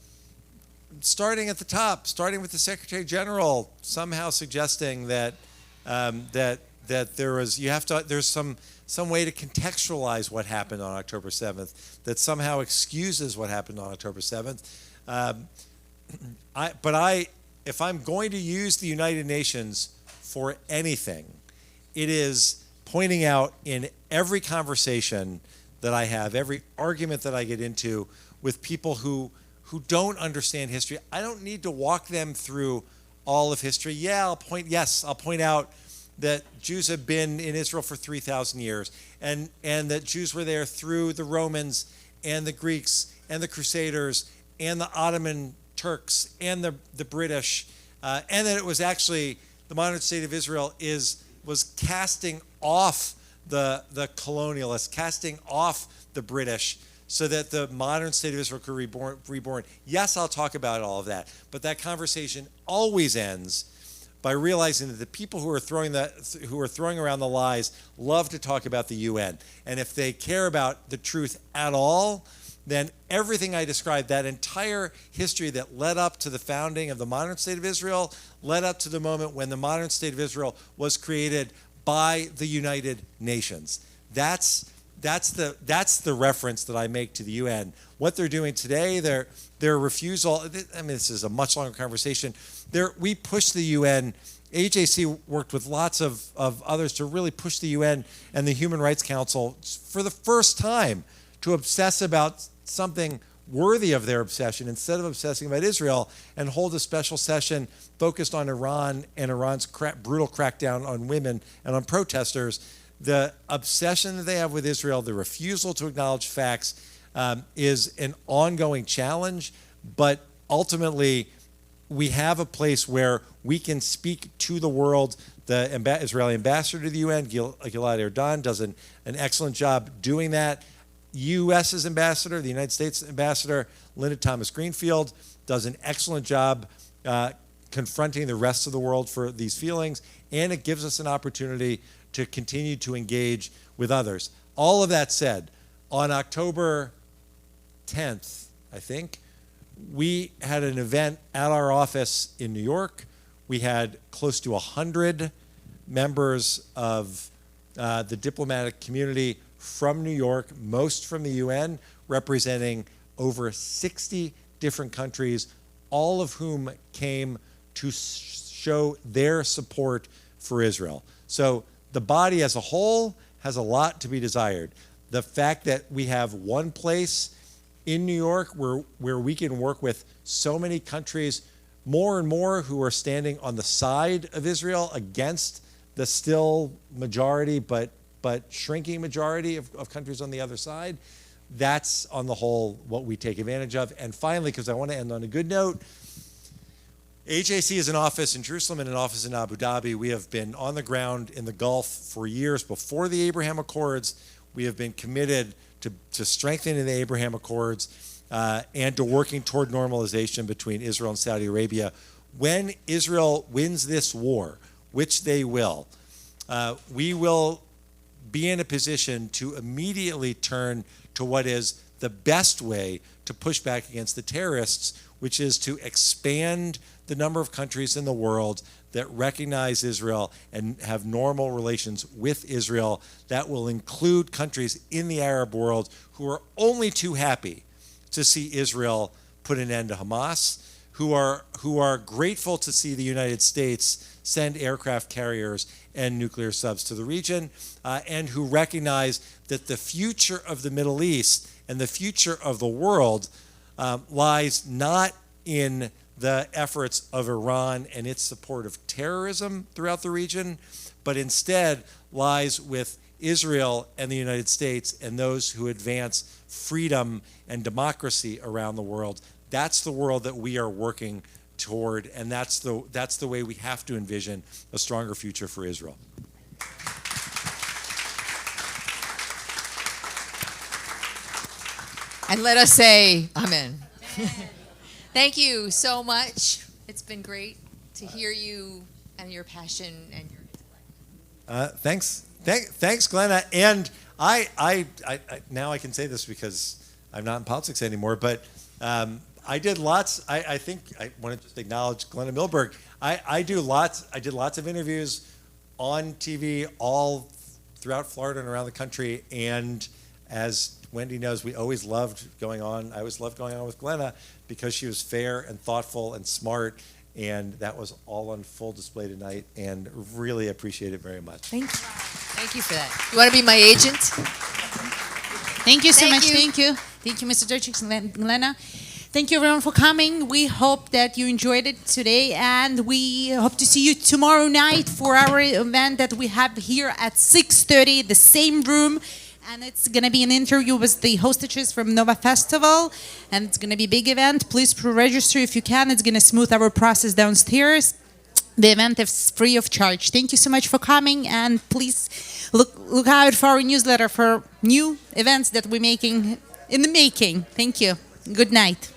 starting at the top, starting with the Secretary General somehow suggesting that there's some way to contextualize what happened on October 7th that somehow excuses what happened on October 7th. If I'm going to use the United Nations for anything, it is pointing out in every conversation that I have, every argument that I get into with people who don't understand history. I don't need to walk them through all of history. I'll point out that Jews have been in Israel for 3,000 years, and that Jews were there through the Romans and the Greeks and the Crusaders and the Ottoman Turks and the British, and that it was actually the modern state of Israel was casting off the colonialists, casting off the British, so that the modern state of Israel could reborn. Yes, I'll talk about all of that, but that conversation always ends by realizing that the people who are throwing around the lies love to talk about the UN. And if they care about the truth at all, then everything I described, that entire history that led up to the founding of the modern state of Israel, led up to the moment when the modern state of Israel was created by the United Nations. That's the reference that I make to the UN. What they're doing today, their refusal, this is a much longer conversation. We push the UN. AJC worked with lots of others to really push the UN and the Human Rights Council for the first time to obsess about something worthy of their obsession instead of obsessing about Israel, and hold a special session focused on Iran and Iran's brutal crackdown on women and on protesters. The obsession that they have with Israel, the refusal to acknowledge facts, is an ongoing challenge, but ultimately we have a place where we can speak to the world. The Israeli ambassador to the UN, Gilad Erdan, does an excellent job doing that. U.S.'s ambassador, the United States ambassador, Linda Thomas-Greenfield, does an excellent job confronting the rest of the world for these feelings, and it gives us an opportunity to continue to engage with others. All of that said, on October 10th, I think, we had an event at our office in New York. We had close to 100 members of the diplomatic community from New York, most from the UN, representing over 60 different countries, all of whom came to show their support for Israel. So the body as a whole has a lot to be desired. The fact that we have one place in New York where we can work with so many countries more and more who are standing on the side of Israel against the still majority, but shrinking majority of countries on the other side. That's on the whole what we take advantage of. And finally, because I want to end on a good note, AJC is an office in Jerusalem and an office in Abu Dhabi. We have been on the ground in the Gulf for years before the Abraham Accords. We have been committed to strengthening the Abraham Accords and to working toward normalization between Israel and Saudi Arabia. When Israel wins this war, which they will, we will be in a position to immediately turn to what is the best way to push back against the terrorists, which is to expand the number of countries in the world that recognize Israel and have normal relations with Israel. That will include countries in the Arab world who are only too happy to see Israel put an end to Hamas, who are grateful to see the United States send aircraft carriers and nuclear subs to the region, and who recognize that the future of the Middle East and the future of the world lies not in the efforts of Iran and its support of terrorism throughout the region, but instead lies with Israel and the United States and those who advance freedom and democracy around the world. That's the world that we are working toward, and that's the way we have to envision a stronger future for Israel. And let us say amen. Thank you so much. It's been great to hear you and your passion and your Thanks, Glenna. And I now I can say this because I'm not in politics anymore, but I did lots. I think I want to just acknowledge Glenna Milberg. I did lots of interviews on TV all throughout Florida and around the country. And as Wendy knows, I always loved going on with Glenna because she was fair and thoughtful and smart. And that was all on full display tonight, and really appreciate it very much. Thank you. Thank you for that. You want to be my agent? Thank you so much. You. Thank you. Thank you, Mr. Deutch and Glenna. Thank you, everyone, for coming. We hope that you enjoyed it today, and we hope to see you tomorrow night for our event that we have here at 6:30, the same room. And it's going to be an interview with the hostages from Nova Festival, and it's going to be a big event. Please pre-register if you can. It's going to smooth our process downstairs. The event is free of charge. Thank you so much for coming, and please look out for our newsletter for new events that we're making in the making. Thank you. Good night.